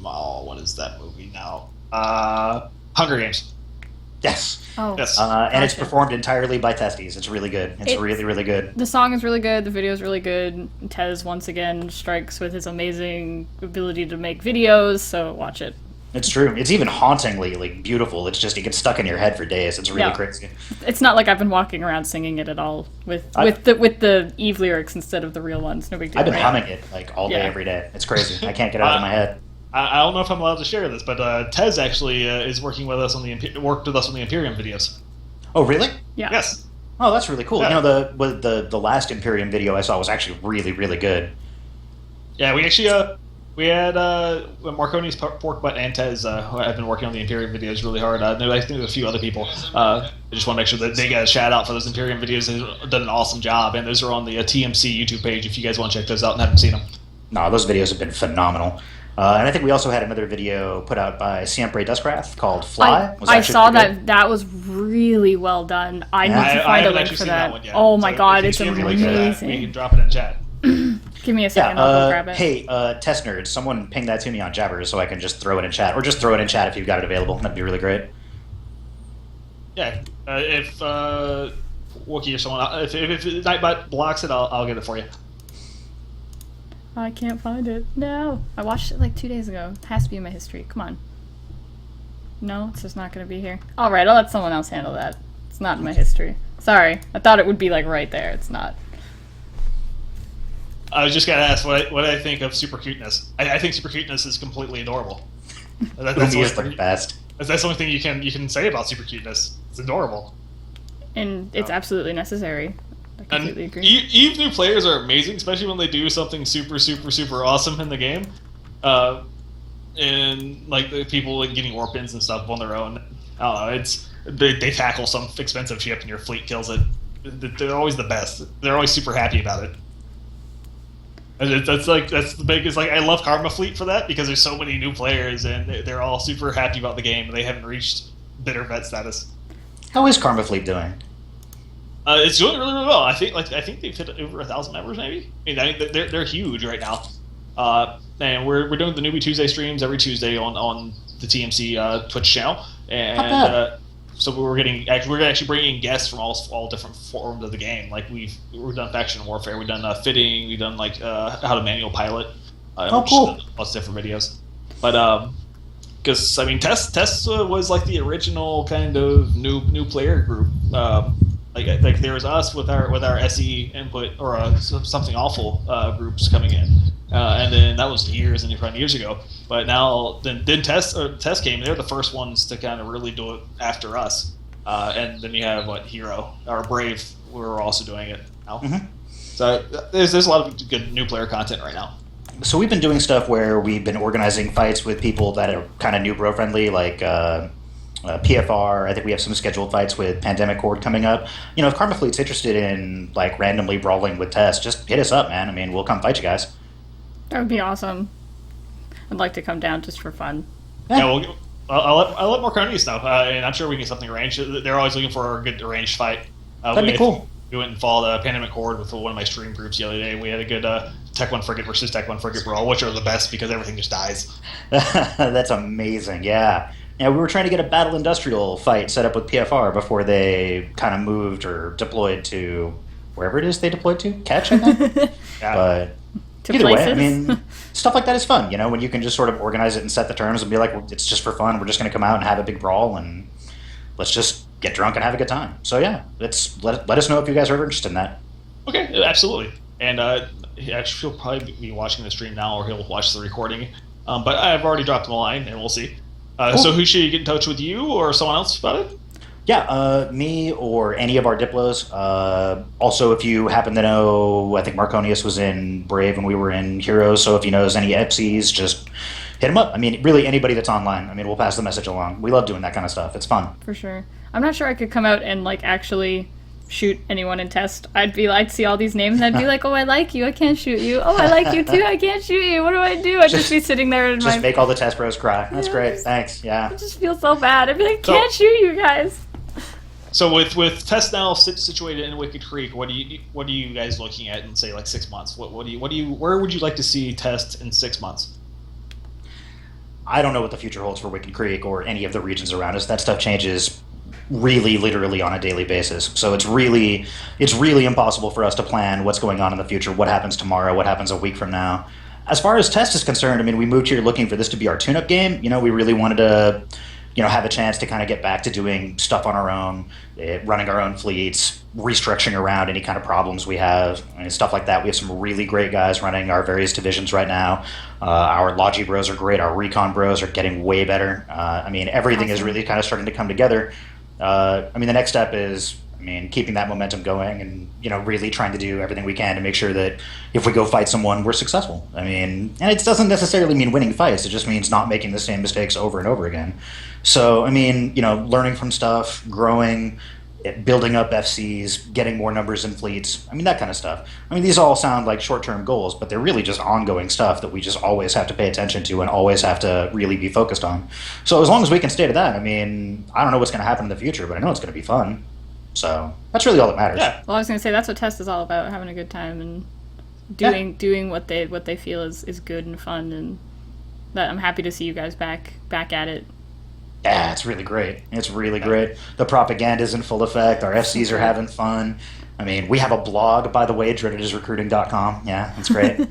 Speaker 2: what is that movie now? Hunger Games.
Speaker 4: Yes.
Speaker 3: Oh.
Speaker 2: Yes.
Speaker 4: And it's performed entirely by Testes. It's really good. It's really, really good.
Speaker 3: The song is really good. The video is really good. Tez once again strikes with his amazing ability to make videos. So watch it.
Speaker 4: It's true. It's even hauntingly beautiful. It's just, it gets stuck in your head for days. It's really crazy.
Speaker 3: It's not like I've been walking around singing it at all with the Eve lyrics instead of the real ones. No big deal.
Speaker 4: I've been humming it all day, every day. It's crazy. I can't get it out of my head.
Speaker 2: I don't know if I'm allowed to share this, but Tez actually is working with us on worked with us on the Imperium videos.
Speaker 4: Oh, really?
Speaker 3: Yeah.
Speaker 2: Yes.
Speaker 4: Oh, that's really cool.
Speaker 2: Yeah.
Speaker 4: You know, the last Imperium video I saw was actually really, really good.
Speaker 2: Yeah, we actually we had Marconi's Pork Butt and Tez who have been working on the Imperium videos really hard. I think there's a few other people. I just want to make sure that they got a shout out for those Imperium videos. They've done an awesome job, and those are on the TMC YouTube page if you guys want to check those out and haven't seen them.
Speaker 4: No, those videos have been phenomenal. And I think we also had another video put out by Siempre Duskrath called Fly.
Speaker 3: I saw that. That was really well done. I need to find a link for that. Oh my god, it's amazing.
Speaker 2: We can drop it in chat.
Speaker 3: Give me a second, I'll go grab it.
Speaker 4: Hey, Test Nerds, someone ping that to me on Jabbers so I can just throw it in chat. Or just throw it in chat if you've got it available. That'd be really great.
Speaker 2: Yeah, if Wookie or someone, if Nightbot blocks it, I'll get it for you.
Speaker 3: I can't find it. No. I watched it like 2 days ago. It has to be in my history. Come on. No, it's just not going to be here. Alright, I'll let someone else handle that. It's not in my history. Sorry. I thought it would be like right there. It's not.
Speaker 2: I was just going to ask what I think of Super Cuteness. I think Super Cuteness is completely adorable. That's
Speaker 4: Umi is the best.
Speaker 2: That's the only thing you can say about super cuteness. It's adorable.
Speaker 3: And it's absolutely necessary. I completely agree.
Speaker 2: Eve new players are amazing, especially when they do something super, super, super awesome in the game. And like the people like getting orpins and stuff on their own. I don't know. They tackle some expensive ship and your fleet kills it. They're always the best. They're always super happy about it. And that's the biggest. Like I love Karma Fleet for that because there's so many new players and they're all super happy about the game and they haven't reached bitter vet status.
Speaker 4: How is Karma Fleet doing?
Speaker 2: It's doing really, really well. I think they've hit over 1,000 members, maybe. I mean, they're huge right now. And we're doing the Newbie Tuesday streams every Tuesday on the TMC Twitch channel, and so we're actually bringing in guests from all different forms of the game. Like we've done faction warfare, we've done fitting, we've done like how to manual pilot.
Speaker 4: Cool!
Speaker 2: Lots of different videos, but because I mean, Test was like the original kind of new player group. Like there was us with our SE input or something awful groups coming in, and then that was years ago. But now then Test came. They're the first ones to kind of really do it after us, and then you have Hero or Brave. We're also doing it now. Mm-hmm. So there's a lot of good new player content right now.
Speaker 4: So we've been doing stuff where we've been organizing fights with people that are kind of new bro friendly, like. PFR. I think we have some scheduled fights with Pandemic Horde coming up. You know, if Karma Fleet's interested in like randomly brawling with Test, just hit us up, man. I mean, we'll come fight you guys.
Speaker 3: That would be awesome. I'd like to come down just for fun.
Speaker 2: Yeah, I'll let more cronies know, and I'm sure we can get something arranged. They're always looking for a good arranged fight.
Speaker 4: That'd be cool.
Speaker 2: We went and followed Pandemic Horde with one of my stream groups the other day. We had a good Tech 1 Frigate versus Tech 1 Frigate brawl, which are the best because everything just dies.
Speaker 4: That's amazing, yeah. Yeah, we were trying to get a Battle Industrial fight set up with PFR before they kind of moved or deployed to wherever it is they deployed to. Catch, I think?
Speaker 2: Yeah.
Speaker 4: But
Speaker 3: To
Speaker 4: either
Speaker 3: places.
Speaker 4: way, I mean, stuff like that is fun, you know, when you can just sort of organize it and set the terms and be like, well, it's just for fun. We're just going to come out and have a big brawl and let's just get drunk and have a good time. So, yeah, let us know if you guys are interested in that.
Speaker 2: Okay, absolutely. And he'll probably be watching the stream now or he'll watch the recording. But I've already dropped him a line and we'll see. Cool. So who should get in touch with you or someone else about it?
Speaker 4: Yeah, me or any of our Diplos. Also, if you happen to know, I think Marconius was in Brave and we were in Heroes, so if he knows any EPSIs, just hit him up. I mean, really anybody that's online. I mean, we'll pass the message along. We love doing that kind of stuff. It's fun.
Speaker 3: For sure. I'm not sure I could come out and like actually shoot anyone in Test. I'd see all these names and I'd be like, oh, I like you, I can't shoot you. Oh, I like you too, I can't shoot you. What do I do? I'd just be sitting there in
Speaker 4: just make all the Test bros cry. That's great. Thanks. Yeah.
Speaker 3: I just feel so bad. I'd be like, can't shoot you guys.
Speaker 2: So with Test now situated in Wicked Creek, what are you guys looking at in say like 6 months? Where would you like to see Test in 6 months?
Speaker 4: I don't know what the future holds for Wicked Creek or any of the regions around us. That stuff changes really literally on a daily basis. So it's really impossible for us to plan what's going on in the future, what happens tomorrow, what happens a week from now. As far as Test is concerned, I mean, we moved here looking for this to be our tune-up game. You know, we really wanted to, you know, have a chance to kind of get back to doing stuff on our own, running our own fleets, restructuring around any kind of problems we have, and stuff like that. We have some really great guys running our various divisions right now. Our Logi bros are great. Our Recon bros are getting way better. I mean, everything is really kind of starting to come together. I mean, the next step is, I mean, keeping that momentum going and, you know, really trying to do everything we can to make sure that if we go fight someone, we're successful. I mean, and it doesn't necessarily mean winning fights. It just means not making the same mistakes over and over again. So, I mean, you know, learning from stuff, growing, building up FCs, getting more numbers in fleets. I mean, that kind of stuff. I mean, these all sound like short-term goals, but they're really just ongoing stuff that we just always have to pay attention to and always have to really be focused on. So as long as we can stay to that, I mean, I don't know what's going to happen in the future, but I know it's going to be fun. So that's really all that matters.
Speaker 2: Yeah.
Speaker 3: Well, I was going to say, that's what Test is all about, having a good time and doing what they feel is good and fun, and that I'm happy to see you guys back at it.
Speaker 4: Yeah, it's really great. It's really great. The propaganda's in full effect. Our FCs are having fun. I mean, we have a blog, by the way, dreadedisrecruiting.com. Yeah, it's great.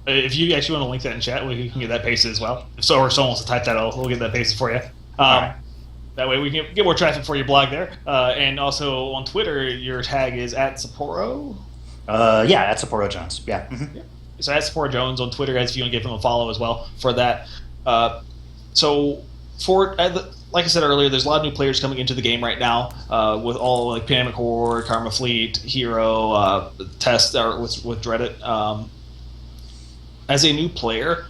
Speaker 2: If you actually want to link that in chat, we can get that pasted as well. If so, or someone wants to type that, we'll get that pasted for you. Right. That way we can get more traffic for your blog there. And also on Twitter, your tag is @Sapporo.
Speaker 4: Yeah, @Sapporo Jones. Yeah. Mm-hmm.
Speaker 2: Yeah. So that's Sapporo Jones on Twitter, guys. If you want to give him a follow as well for that. So for like I said earlier, there's a lot of new players coming into the game right now with all like Pandemic Horde, Karma Fleet, Hero, Test with Dreadit. As a new player,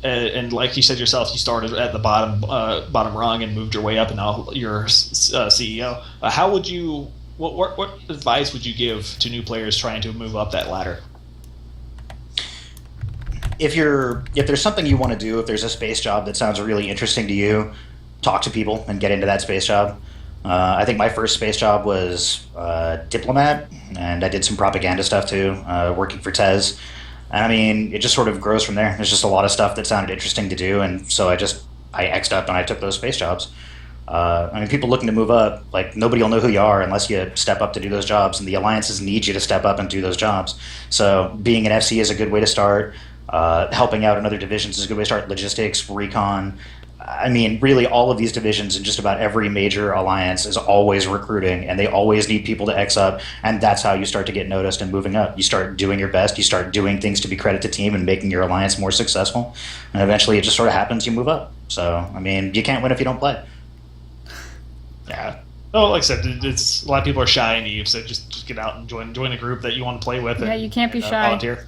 Speaker 2: and like you said yourself, you started at the bottom rung and moved your way up, and now you're CEO. How would you? What advice would you give to new players trying to move up that ladder?
Speaker 4: If there's something you want to do, if there's a space job that sounds really interesting to you, talk to people and get into that space job. I think my first space job was diplomat, and I did some propaganda stuff too, working for Tez. And I mean, it just sort of grows from there. There's just a lot of stuff that sounded interesting to do, and so I X'd up and I took those space jobs. I mean, people looking to move up, like, nobody will know who you are unless you step up to do those jobs, and the alliances need you to step up and do those jobs. So being an FC is a good way to start. Helping out in other divisions is a good way to start. Logistics, recon. I mean, really, all of these divisions and just about every major alliance is always recruiting, and they always need people to X up, and that's how you start to get noticed and moving up. You start doing your best, you start doing things to be credit to team and making your alliance more successful, and eventually it just sort of happens, you move up. So, I mean, you can't win if you don't play.
Speaker 2: Yeah. Oh, like I said, it's a lot of people are shy and naive, so just get out and join a group that you want to play with.
Speaker 3: Yeah,
Speaker 2: and,
Speaker 3: you can't be shy.
Speaker 2: Volunteer.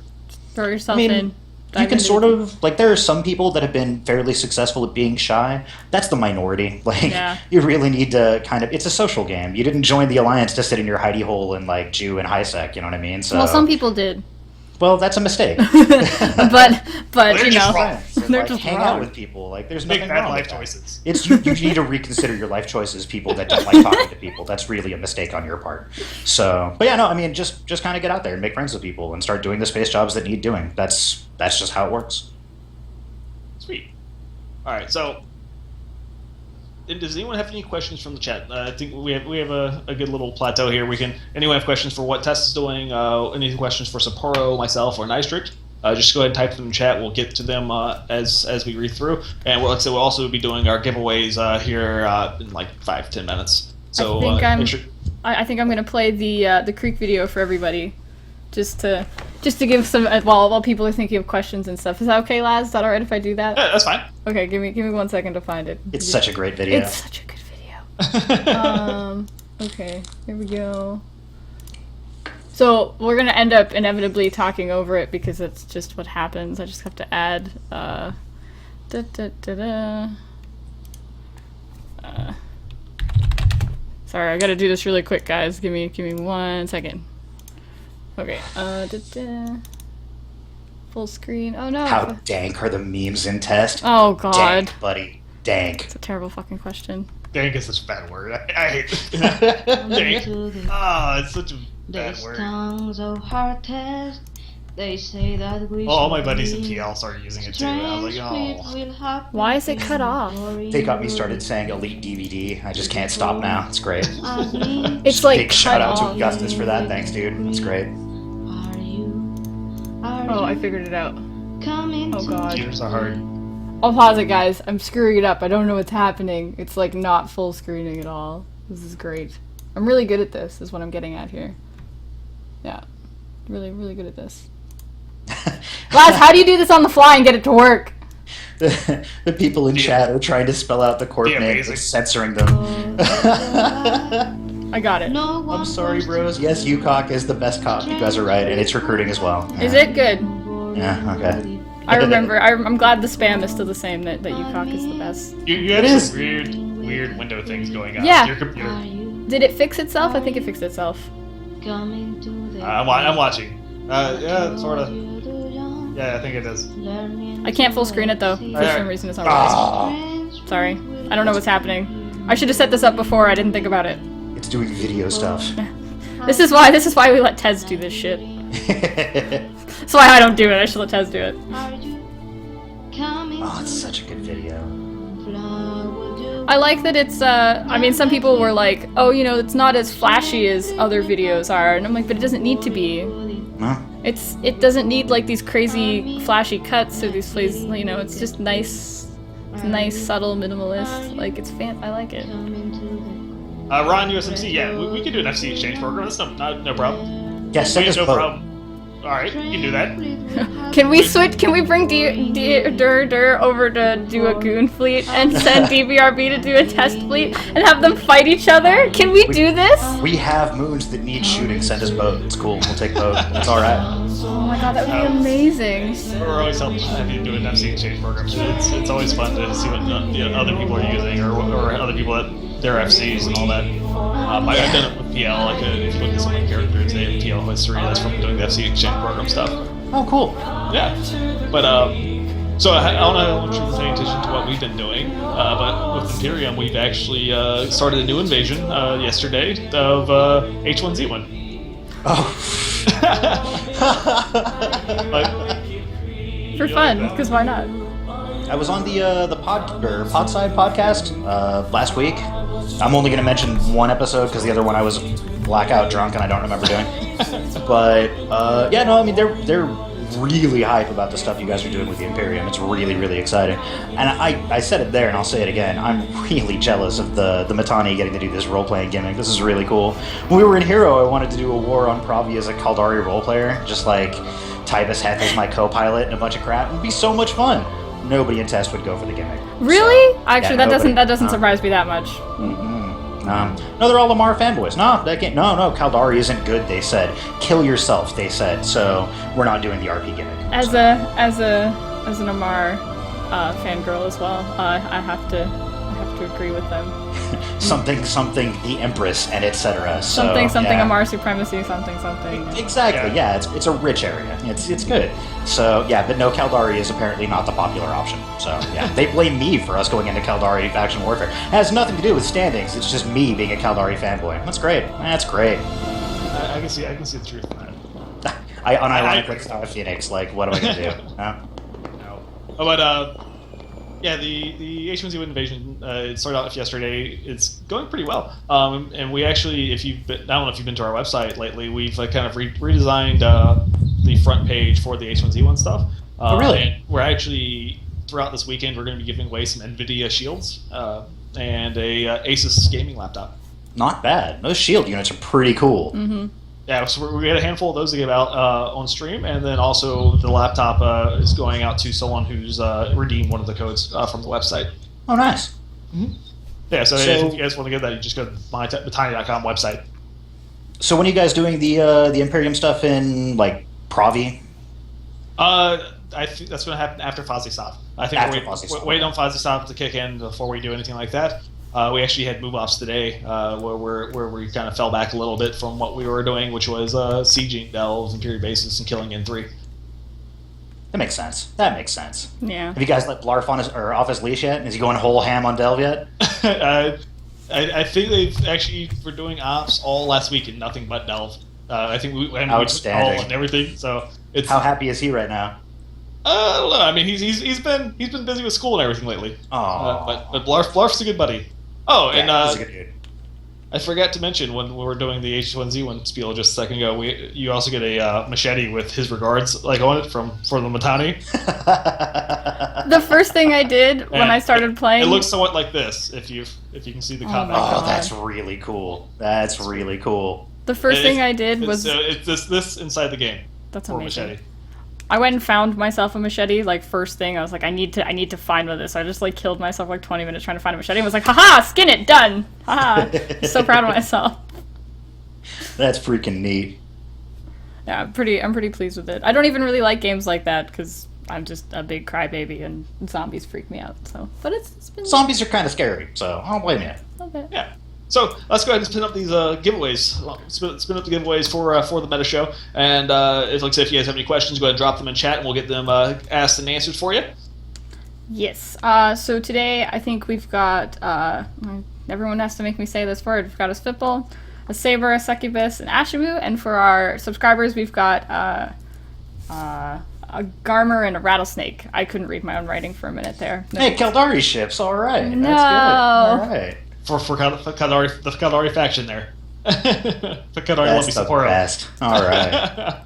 Speaker 3: Throw yourself in.
Speaker 4: You can sort of, like, there are some people that have been fairly successful at being shy. That's the minority. Like,
Speaker 3: Yeah.
Speaker 4: You really need to kind of, it's a social game. You didn't join the alliance to sit in your hidey hole in, like, Jew and Hisec, you know what I mean? So,
Speaker 3: Well, some people did.
Speaker 4: well, that's a mistake.
Speaker 3: but
Speaker 2: They're
Speaker 3: you
Speaker 2: just
Speaker 3: know,
Speaker 2: wrong.
Speaker 3: they're
Speaker 4: Like,
Speaker 3: just
Speaker 4: hang
Speaker 3: wrong.
Speaker 4: out with people. Like, there's
Speaker 2: Make
Speaker 4: nothing
Speaker 2: bad
Speaker 4: wrong
Speaker 2: life
Speaker 4: with that.
Speaker 2: choices.
Speaker 4: It's you need to reconsider your life choices, people that don't like talking to people. That's really a mistake on your part. So, but yeah, no, I mean, just kind of get out there and make friends with people and start doing the space jobs that need doing. That's just how it works.
Speaker 2: Sweet. All right. So, does anyone have any questions from the chat? I think we have a good little plateau here. Anyone have questions for what Test is doing? Any questions for Sapporo, myself, or Nystrik? Just go ahead and type them in chat. We'll get to them as we read through, and we'll also be doing our giveaways here in like 5-10 minutes. So
Speaker 3: I think I'm gonna play the Creek video for everybody, just to give some while people are thinking of questions and stuff. Is that okay, Laz? Is that alright if I do that?
Speaker 2: Yeah, that's fine.
Speaker 3: Okay, give me 1 second to find it.
Speaker 4: It's such a great video.
Speaker 3: It's such a good video. Okay, here we go. So we're gonna end up inevitably talking over it because it's just what happens. I just have to add sorry, I gotta do this really quick, guys. Give me 1 second. Okay, full screen. Oh no.
Speaker 4: How dank are the memes in Test?
Speaker 3: Oh god.
Speaker 4: Dank, buddy. Dank.
Speaker 3: It's a terrible fucking question.
Speaker 2: Dank is such a bad word. I hate it. Dank. It's such a bad
Speaker 6: This
Speaker 2: word.
Speaker 6: tongue's a hard test. They say that we
Speaker 2: All my buddies in TL started using it too, and I was like, oh.
Speaker 3: Why is it cut off?
Speaker 4: They got me started saying Elite DVD. I just can't stop now. It's great.
Speaker 3: It's like
Speaker 4: Big shout out to
Speaker 3: off.
Speaker 4: Augustus for that. Thanks, dude. That's great.
Speaker 3: Oh, I figured it out. Oh god.
Speaker 2: Tears are hard.
Speaker 3: I'll pause it, guys. I'm screwing it up. I don't know what's happening. It's like not full screening at all. This is great. I'm really good at this, is what I'm getting at here. Yeah. Really, really good at this. Laz, how do you do this on the fly and get it to work?
Speaker 4: The people in chat are trying to spell out the corp
Speaker 2: Yeah,
Speaker 4: name,
Speaker 2: amazing.
Speaker 4: but censoring them.
Speaker 3: I got it.
Speaker 4: I'm sorry, bros. Yes, UCOC is the best cop. You guys are right, and it's recruiting as well.
Speaker 3: Is it good?
Speaker 4: Yeah, okay.
Speaker 3: I remember. I'm glad the spam is still the same, that UCOC is the best.
Speaker 2: You had
Speaker 4: It is.
Speaker 2: some weird window things going on.
Speaker 3: Yeah.
Speaker 2: Your computer.
Speaker 3: Did it fix itself? I think it fixed itself.
Speaker 2: I'm watching. Yeah, sort of. Yeah, I think it does.
Speaker 3: I can't full screen it though. For
Speaker 2: Alright.
Speaker 3: some reason it's not working. Sorry. I don't know what's happening. I should have set this up before. I didn't think about it.
Speaker 4: It's doing video stuff.
Speaker 3: This is why we let Tez do this shit. That's why I don't do it. I should let Tez do it.
Speaker 4: Oh, it's such a good video.
Speaker 3: I like that it's, I mean, some people were like, oh, you know, it's not as flashy as other videos are. And I'm like, but it doesn't need to be.
Speaker 4: Huh?
Speaker 3: It doesn't need, like, these crazy flashy cuts or these plays, you know, it's just nice, subtle, minimalist. Like, I like it.
Speaker 2: Ron USMC, yeah, we could do an FC exchange program. That's no problem.
Speaker 4: Yeah, send us
Speaker 2: No
Speaker 4: both.
Speaker 2: problem. All right, you can do that.
Speaker 3: Can we switch? Can we bring Durh over to do a goon fleet and send DBRB to do a test fleet and have them fight each other? Can we do this?
Speaker 4: We have moons that need shooting. Send us boat. It's cool. We'll take boat. That's all right.
Speaker 3: Oh my god, that would be amazing.
Speaker 2: We're always happy to do an FC exchange program. It's always fun to see what the other people are using or other people at their FCs and all that. I've done it with PL. Like if you look at some of the characters, they have PL history. That's from doing the FC exchange program stuff.
Speaker 4: Oh, cool.
Speaker 2: Yeah, but so I don't know if you're paying attention to what we've been doing, but with Imperium, we've actually started a new invasion yesterday of H1Z1.
Speaker 4: Oh.
Speaker 3: For fun, because why not?
Speaker 4: I was on the Podside podcast last week. I'm only going to mention one episode because the other one I was blackout drunk and I don't remember doing. But yeah, no, I mean they're really hype about the stuff you guys are doing with the Imperium. It's really, really exciting. And I said it there and I'll say it again. I'm really jealous of the Mittani getting to do this role-playing gimmick. This is really cool. When we were in Hero, I wanted to do a war on Pravi as a Kaldari role-player. Just like Tybus Heth as my co-pilot and a bunch of crap. It'd be so much fun. Nobody in test would go for the gimmick.
Speaker 3: Really?
Speaker 4: So,
Speaker 3: Actually,
Speaker 4: yeah,
Speaker 3: that doesn't surprise me that much.
Speaker 4: No, they're all Lamar fanboys. No, no, Kaldari isn't good, they said. Kill yourself, they said. So we're not doing the RP gimmick.
Speaker 3: As an Amar fangirl as well, I have to agree with them.
Speaker 4: something, the Empress, and etc. So,
Speaker 3: something,
Speaker 4: yeah.
Speaker 3: Amar supremacy, something.
Speaker 4: Exactly, yeah, it's a rich area. It's good. So, yeah, but no, Kaldari is apparently not the popular option. So, yeah, they blame me for us going into Kaldari faction warfare. It has nothing to do with standings, it's just me being a Kaldari fanboy. That's great.
Speaker 2: I can see the truth in that.
Speaker 4: I unironically it's not a Phoenix, like, what am I gonna do?
Speaker 2: No. But, yeah, the H1Z1 invasion, it started off yesterday. It's going pretty well. And we actually, I don't know if you've been to our website lately, we've kind of redesigned the front page for the H1Z1 stuff.
Speaker 4: Oh, really?
Speaker 2: And we're actually, throughout this weekend, we're going to be giving away some NVIDIA shields and a Asus gaming laptop.
Speaker 4: Not bad. Those shield units are pretty cool.
Speaker 3: Mm-hmm.
Speaker 2: Yeah, so we had a handful of those to give out on stream, and then also the laptop is going out to someone who's redeemed one of the codes from the website.
Speaker 4: Oh, nice.
Speaker 2: Mm-hmm. Yeah, so if you guys want to get that, you just go to mytiny.com website.
Speaker 4: So when are you guys doing the Imperium stuff in, like, Pravi?
Speaker 2: I think that's going to happen after Fazisov. I think we're waiting on Fazisov to kick in before we do anything like that. We actually had move-offs today where we kind of fell back a little bit from what we were doing, which was sieging Delves, Imperium bases, and killing N3.
Speaker 4: That makes sense.
Speaker 3: Yeah.
Speaker 4: Have you guys let Blarf off his leash yet? Is he going whole ham on Delve yet?
Speaker 2: I think they've actually were doing ops all last week and nothing but Delve. I think we
Speaker 4: Outstanding.
Speaker 2: and everything. So it's
Speaker 4: how happy is he right now?
Speaker 2: I don't know. I mean, he's been busy with school and everything lately.
Speaker 4: Oh,
Speaker 2: but Blarf's a good buddy. Oh,
Speaker 4: yeah,
Speaker 2: and
Speaker 4: he's a good dude.
Speaker 2: I forgot to mention when we were doing the H1Z1 spiel just a second ago, you also get a machete with his regards like on it for the Mittani.
Speaker 3: The first thing I did when I started playing,
Speaker 2: it looks somewhat like this if you can see the comment.
Speaker 4: Oh, that's really cool.
Speaker 3: The first thing I did was
Speaker 2: it's this inside the game.
Speaker 3: That's
Speaker 2: for
Speaker 3: amazing.
Speaker 2: Machete.
Speaker 3: I went and found myself a machete, like, first thing. I was like, I need to find one of this. So I just, like, killed myself, like, 20 minutes trying to find a machete and was like, haha, skin it, done! Haha. So proud of myself.
Speaker 4: That's freaking neat.
Speaker 3: Yeah, I'm pretty pleased with it. I don't even really like games like that, because I'm just a big crybaby, and zombies freak me out, so... But it's been...
Speaker 4: Zombies are kind of scary, so I don't blame you.
Speaker 3: Okay.
Speaker 2: Yeah. So let's go ahead and spin up these giveaways. Spin up the giveaways for the meta show. And if you guys have any questions, go ahead and drop them in chat, and we'll get them asked and answered for you.
Speaker 3: Yes. So today I think we've got everyone has to make me say this word. We've got a Spitball, a Saber, a Succubus, an Ashimu, and for our subscribers we've got a Garmer and a Rattlesnake. I couldn't read my own writing for a minute there. No.
Speaker 4: Hey, Kaldari ships, all right.
Speaker 3: No.
Speaker 4: That's good. All right.
Speaker 2: For Kaldari, the Kaldari faction there. The Kaldari
Speaker 4: That's the
Speaker 2: Sapporo.
Speaker 4: best. All right.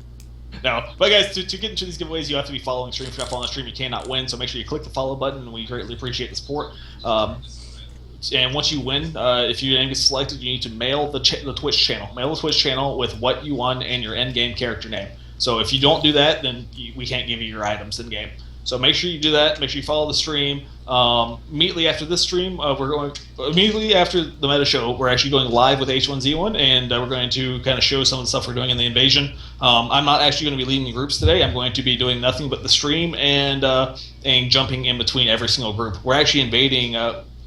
Speaker 2: No, but guys, to get into these giveaways, you have to be following stream. If you're not following the stream, you cannot win. So make sure you click the follow button. We greatly appreciate the support. And once you win, if your name gets selected, you need to mail the Twitch channel. Mail the Twitch channel with what you won and your end game character name. So if you don't do that, then we can't give you your items in game. So make sure you do that. Make sure you follow the stream. Immediately after this stream, immediately after the meta show, we're actually going live with H1Z1, and we're going to kind of show some of the stuff we're doing in the invasion. I'm not actually going to be leading the groups today. I'm going to be doing nothing but the stream and jumping in between every single group. We're actually invading.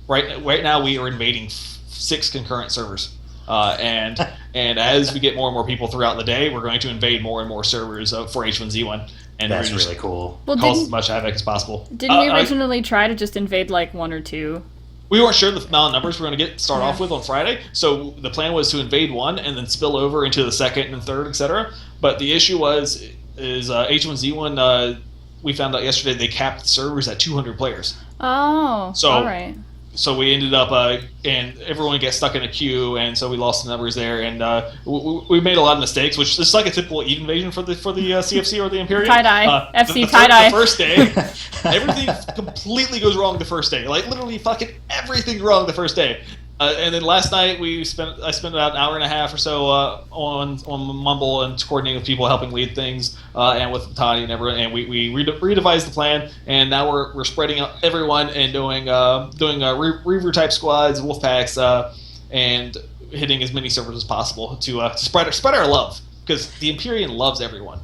Speaker 2: Right now, we are invading 6 concurrent servers. And as we get more and more people throughout the day, we're going to invade more and more servers for H1Z1. And
Speaker 4: that's really cool.
Speaker 3: Well,
Speaker 2: cause as much havoc as possible.
Speaker 3: Didn't we originally try to just invade like 1 or 2?
Speaker 2: We weren't sure the amount of numbers we're going to start off with on Friday, so the plan was to invade 1 and then spill over into the 2nd and 3rd, etc. But the issue is H1Z1. We found out yesterday they capped the servers at 200 players.
Speaker 3: Oh, all right.
Speaker 2: So we ended up, and everyone gets stuck in a queue, and so we lost the numbers there, and we made a lot of mistakes, which is like a typical EVE invasion for the CFC or the Imperium.
Speaker 3: Tie-dye. FC tie-dye.
Speaker 2: The first day, everything completely goes wrong the first day. Like, literally fucking everything wrong the first day. And then last night I spent about an hour and a half or so on Mumble and coordinating with people, helping lead things, and with Tani and everyone. And we redevised the plan, and now we're spreading out everyone and doing Reaver type squads, wolf packs, and hitting as many servers as possible to spread our love, because the Imperium loves everyone.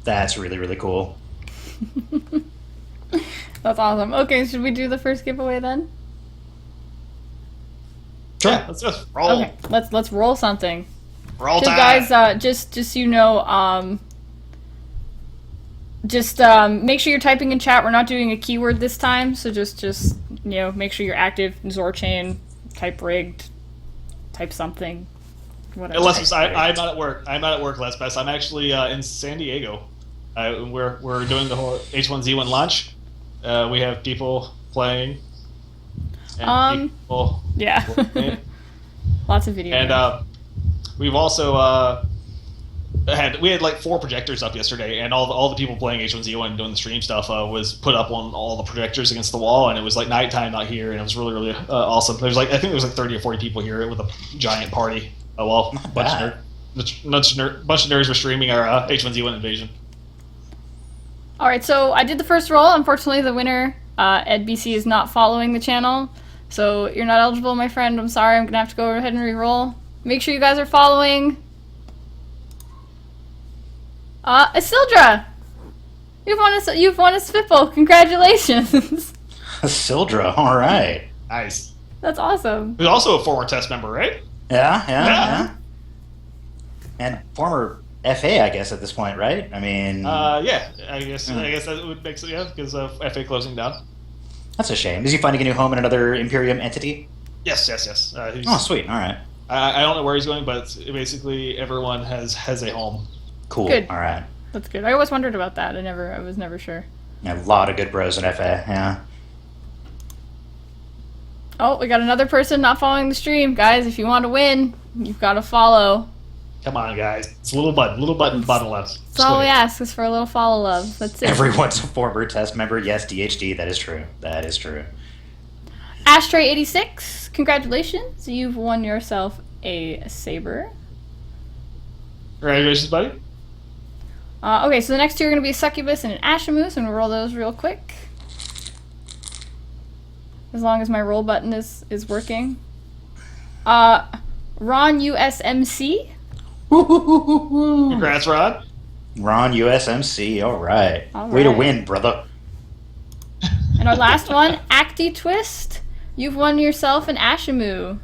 Speaker 4: That's really, really cool.
Speaker 3: That's awesome. Okay, should we do the first giveaway then?
Speaker 2: Sure. Yeah, let's just roll.
Speaker 3: Okay, let's roll something.
Speaker 2: Roll
Speaker 3: so
Speaker 2: time.
Speaker 3: Guys, just so you know, make sure you're typing in chat. We're not doing a keyword this time, so just make sure you're active. Zorchain, type rigged, type something. Whatever.
Speaker 2: Unless I'm not at work. I'm not at work, Les Best. I'm actually in San Diego. We're doing the whole H1Z1 launch. We have people playing. And people
Speaker 3: yeah. Lots of video.
Speaker 2: And we've also had like 4 projectors up yesterday, and all the people playing H1Z1 and doing the stream stuff was put up on all the projectors against the wall, and it was like nighttime out here, and it was really, really awesome. I think there was like 30 or 40 people here with a giant party. A bunch of nerds were streaming our H1Z1 invasion.
Speaker 3: All right, so I did the first roll. Unfortunately, the winner, Ed BC, is not following the channel, so you're not eligible, my friend. I'm sorry. I'm gonna have to go ahead and re-roll. Make sure you guys are following. Isildra, you've won a Spitball. Congratulations.
Speaker 4: Isildra, all right.
Speaker 2: Nice.
Speaker 3: That's awesome.
Speaker 2: Who's also a former test member, right?
Speaker 4: Yeah. And former FA, I guess, at this point, right? I mean...
Speaker 2: yeah, I guess that would make sense, yeah, because of FA closing down.
Speaker 4: That's a shame. Is he finding a new home in another Imperium entity?
Speaker 2: Yes.
Speaker 4: Oh, sweet, all right.
Speaker 2: I don't know where he's going, but basically everyone has a home.
Speaker 4: Cool,
Speaker 3: good.
Speaker 4: All right.
Speaker 3: That's good. I always wondered about that. I was never sure.
Speaker 4: Yeah, a lot of good bros in FA, yeah.
Speaker 3: Oh, we got another person not following the stream. Guys, if you want to win, you've got to follow.
Speaker 2: Come on, guys. It's a little button left.
Speaker 3: That's all we ask is for a little follow love. That's it.
Speaker 4: Everyone's a former test member. Yes, DHD, that is true. That is true.
Speaker 3: Ashtray86, congratulations. You've won yourself a saber.
Speaker 2: Congratulations, buddy.
Speaker 3: Okay, so the next two are going to be a succubus and an ashamoose, and we'll roll those real quick. As long as my roll button is working. Ron USMC.
Speaker 2: Congrats, Ron.
Speaker 4: Ron USMC, all right. Way to win, brother.
Speaker 3: And our last one, Acty Twist. You've won yourself an Ashamoo.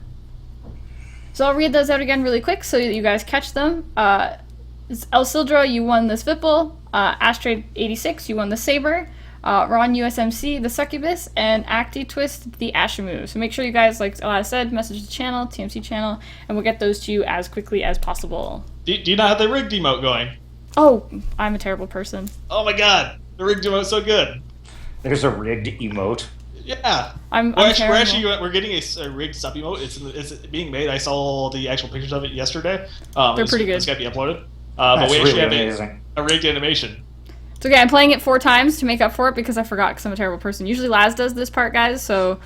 Speaker 3: So I'll read those out again really quick so you guys catch them. Elsildra, you won the Spitball. Ashtray86, you won the Saber. Ron USMC, the Succubus, and Acty Twist, the Ashamoo. So make sure you guys, like I said, message the channel, TMC channel, and we'll get those to you as quickly as possible.
Speaker 2: Do you not have the rigged emote going?
Speaker 3: Oh, I'm a terrible person.
Speaker 2: Oh my god, the rigged emote's so good.
Speaker 4: There's a rigged emote.
Speaker 2: Yeah. We're getting a rigged sub emote. It's being made. I saw the actual pictures of it yesterday.
Speaker 3: They're pretty good.
Speaker 2: It's got to be uploaded. But we actually have a rigged animation.
Speaker 3: It's okay, I'm playing it 4 times to make up for it because I forgot because I'm a terrible person. Usually Laz does this part, guys, so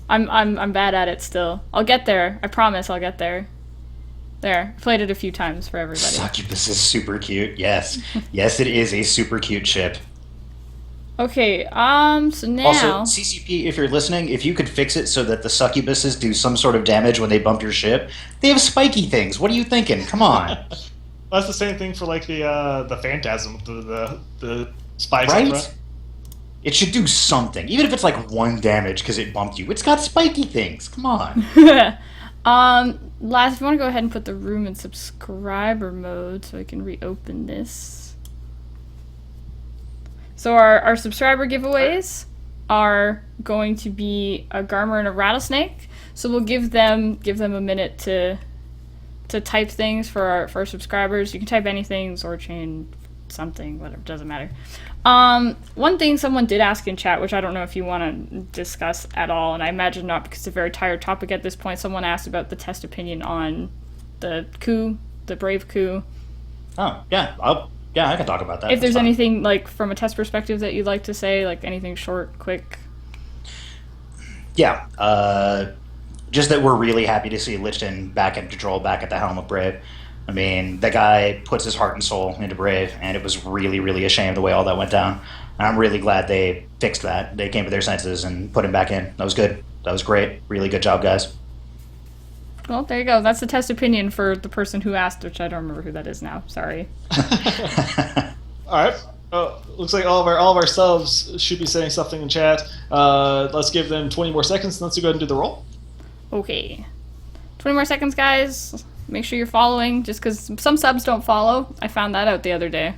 Speaker 3: I'm bad at it still. I'll get there. I promise I'll get there. There, played it a few times for everybody.
Speaker 4: Succubus is super cute. Yes. Yes, it is a super cute ship.
Speaker 3: Okay, so now...
Speaker 4: Also, CCP, if you're listening, if you could fix it so that the succubuses do some sort of damage when they bump your ship, they have spiky things. What are you thinking? Come on.
Speaker 2: That's the same thing for like the Phantasm, the spikes.
Speaker 4: Right? It should do something. Even if it's like 1 damage because it bumped you. It's got spiky things. Come on.
Speaker 3: Laz, if you want to go ahead and put the room in subscriber mode so I can reopen this. So our subscriber giveaways are going to be a Garmer and a Rattlesnake. So we'll give them a minute to type things for our subscribers. You can type anything, Zorchain, something, whatever, doesn't matter. One thing someone did ask in chat, which I don't know if you want to discuss at all, and I imagine not because it's a very tired topic at this point. Someone asked about the test opinion on the coup, the Brave coup.
Speaker 4: Oh, yeah. I can talk about that.
Speaker 3: If there's anything, like, from a test perspective that you'd like to say, like anything short, quick.
Speaker 4: Yeah. Just that we're really happy to see Lichten back in control, back at the helm of Brave. I mean, the guy puts his heart and soul into Brave, and it was really, really a shame the way all that went down. And I'm really glad they fixed that. They came to their senses and put him back in. That was good. That was great. Really good job, guys.
Speaker 3: Well, there you go. That's the test opinion for the person who asked, which I don't remember who that is now. Sorry.
Speaker 2: All right. Looks like all of our subs should be saying something in chat. Let's give them 20 more seconds. Let's go ahead and do the roll.
Speaker 3: Okay. 20 more seconds, guys. Make sure you're following, just because some subs don't follow. I found that out the other day.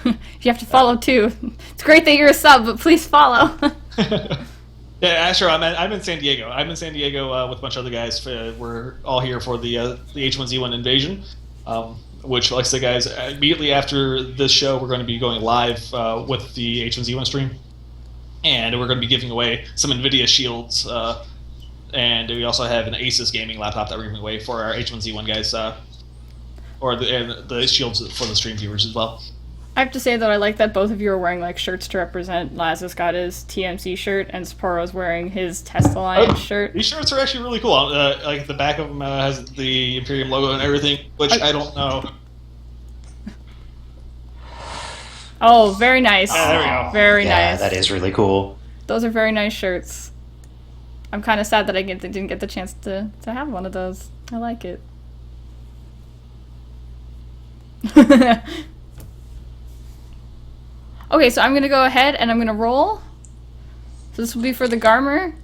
Speaker 3: You have to follow, too. It's great that you're a sub, but please follow.
Speaker 2: Yeah, Asher, I'm in San Diego. I'm in San Diego with a bunch of other guys. We're all here for the H1Z1 invasion, which, like I said, guys, immediately after this show, we're going to be going live with the H1Z1 stream. And we're going to be giving away some NVIDIA shields. And we also have an Asus gaming laptop that we're giving away for our H1Z1 guys, or the shields for the stream viewers as well.
Speaker 3: I have to say, though, I like that both of you are wearing, like, shirts to represent. Laz has got his TMC shirt, and Sapporo's wearing his Test Alliance shirt.
Speaker 2: These shirts are actually really cool. Like, the back of them has the Imperium logo and everything, which I don't know.
Speaker 3: Oh, very nice.
Speaker 2: Yeah, there we go.
Speaker 3: Very nice.
Speaker 4: Yeah, that is really cool.
Speaker 3: Those are very nice shirts. I'm kind of sad that I didn't get the chance to have one of those. I like it. Okay, so I'm going to go ahead and I'm going to roll. So this will be for the Garmer.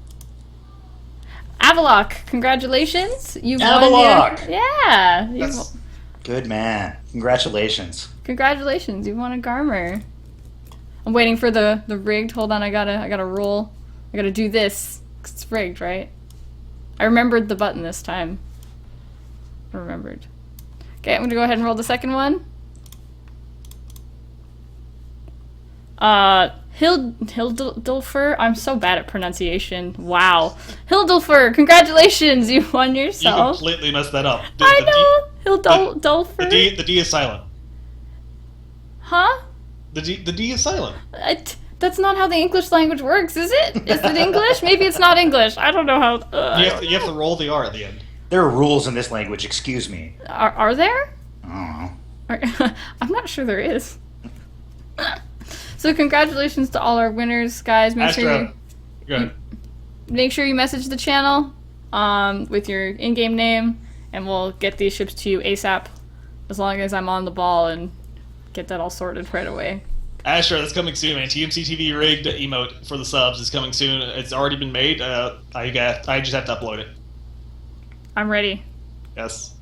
Speaker 3: Avalok, congratulations. You've
Speaker 4: Avalok!
Speaker 3: won yeah.
Speaker 4: Good man. Congratulations.
Speaker 3: Congratulations, you won a Garmer. I'm waiting for the rigged. Hold on, I gotta roll. I gotta do this. 'Cause it's rigged, right? I remembered the button this time. I remembered. Okay, I'm gonna go ahead and roll the second one. Hildulfer. I'm so bad at pronunciation. Wow. Hildulfer, congratulations, you won yourself.
Speaker 2: You completely messed that up.
Speaker 3: I know. Hildulfer.
Speaker 2: The D is silent.
Speaker 3: Huh?
Speaker 2: The D is silent.
Speaker 3: That's not how the English language works, is it? Is it English? Maybe it's not English. I don't know how.
Speaker 2: You have to roll the R at the end.
Speaker 4: There are rules in this language, excuse me.
Speaker 3: Are there?
Speaker 4: I don't know.
Speaker 3: I'm not sure there is. So congratulations to all our winners, guys. Make sure you message the channel with your in-game name, and we'll get these ships to you ASAP, as long as I'm on the ball and get that all sorted right away.
Speaker 2: Asher, that's coming soon, man. TMC TV rigged emote for the subs is coming soon. It's already been made. I just have to upload it.
Speaker 3: I'm ready.
Speaker 2: Yes.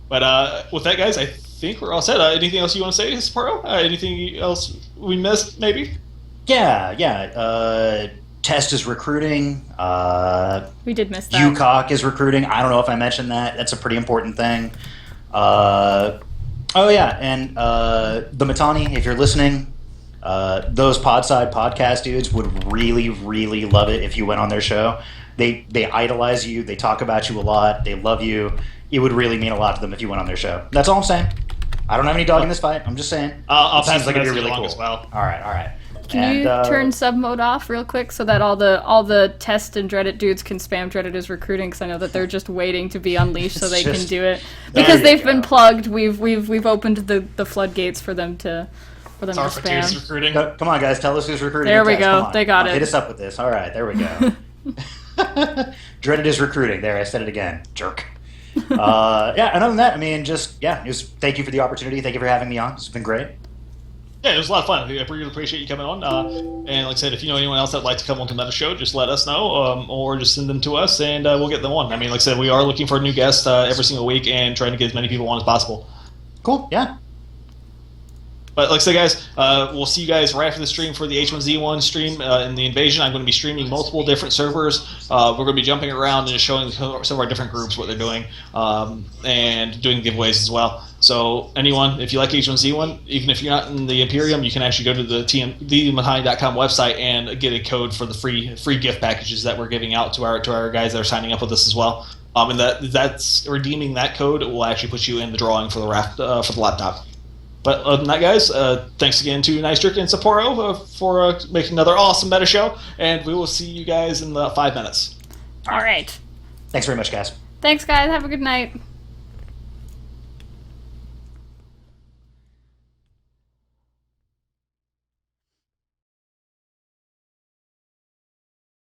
Speaker 2: But with that, guys, I think we're all set. Anything else you want to say, Sapporo? Anything else we missed, maybe?
Speaker 4: Yeah. Test is recruiting.
Speaker 3: We did miss that.
Speaker 4: UCOC is recruiting. I don't know if I mentioned that. That's a pretty important thing. Oh, yeah, and the Matani, if you're listening, those Podside podcast dudes would really, really love it if you went on their show. They idolize you. They talk about you a lot. They love you. It would really mean a lot to them if you went on their show. That's all I'm saying. I don't have any dog in this fight. I'm just saying.
Speaker 2: I'll
Speaker 4: It
Speaker 2: pass
Speaker 4: seems
Speaker 2: the
Speaker 4: like it'd be
Speaker 2: message
Speaker 4: really
Speaker 2: along
Speaker 4: cool.
Speaker 2: as well.
Speaker 4: All right.
Speaker 3: Can you turn sub mode off real quick so that all the test and Dreadit dudes can spam Dreadit as recruiting? Because I know that they're just waiting to be unleashed so they can do it. Because they've been plugged, we've opened the floodgates for them to
Speaker 2: Sorry for tears
Speaker 3: spam.
Speaker 2: recruiting.
Speaker 4: Come on, guys. Tell us who's recruiting.
Speaker 3: There
Speaker 4: the
Speaker 3: we
Speaker 4: test.
Speaker 3: go.
Speaker 4: Come on.
Speaker 3: They got
Speaker 4: Come on,
Speaker 3: it.
Speaker 4: Hit us up with this. All right, there we go. Dreaded is recruiting. There, I said it again. Jerk. And other than that, I mean, thank you for the opportunity. Thank you for having me on. It's been great.
Speaker 2: Yeah, it was a lot of fun. I really appreciate you coming on. And like I said, if you know anyone else that'd like to come on to the show, just let us know, or just send them to us, and we'll get them on. I mean, like I said, we are looking for a new guest every single week and trying to get as many people on as possible.
Speaker 4: Cool. Yeah.
Speaker 2: But like I said, guys, we'll see you guys right after the stream for the H1Z1 stream in the Invasion. I'm going to be streaming multiple different servers. We're going to be jumping around and just showing some of our different groups what they're doing, and doing giveaways as well. So anyone, if you like H1Z1, even if you're not in the Imperium, you can actually go to the themahani.com website and get a code for the free gift packages that we're giving out to our guys that are signing up with us as well. And that's redeeming that code will actually put you in the drawing for the laptop. But other than that, guys, thanks again to Nystrik and Sapporo for making another awesome meta show, and we will see you guys in 5 minutes.
Speaker 3: All right.
Speaker 4: Thanks very much, guys.
Speaker 3: Thanks, guys. Have a good night.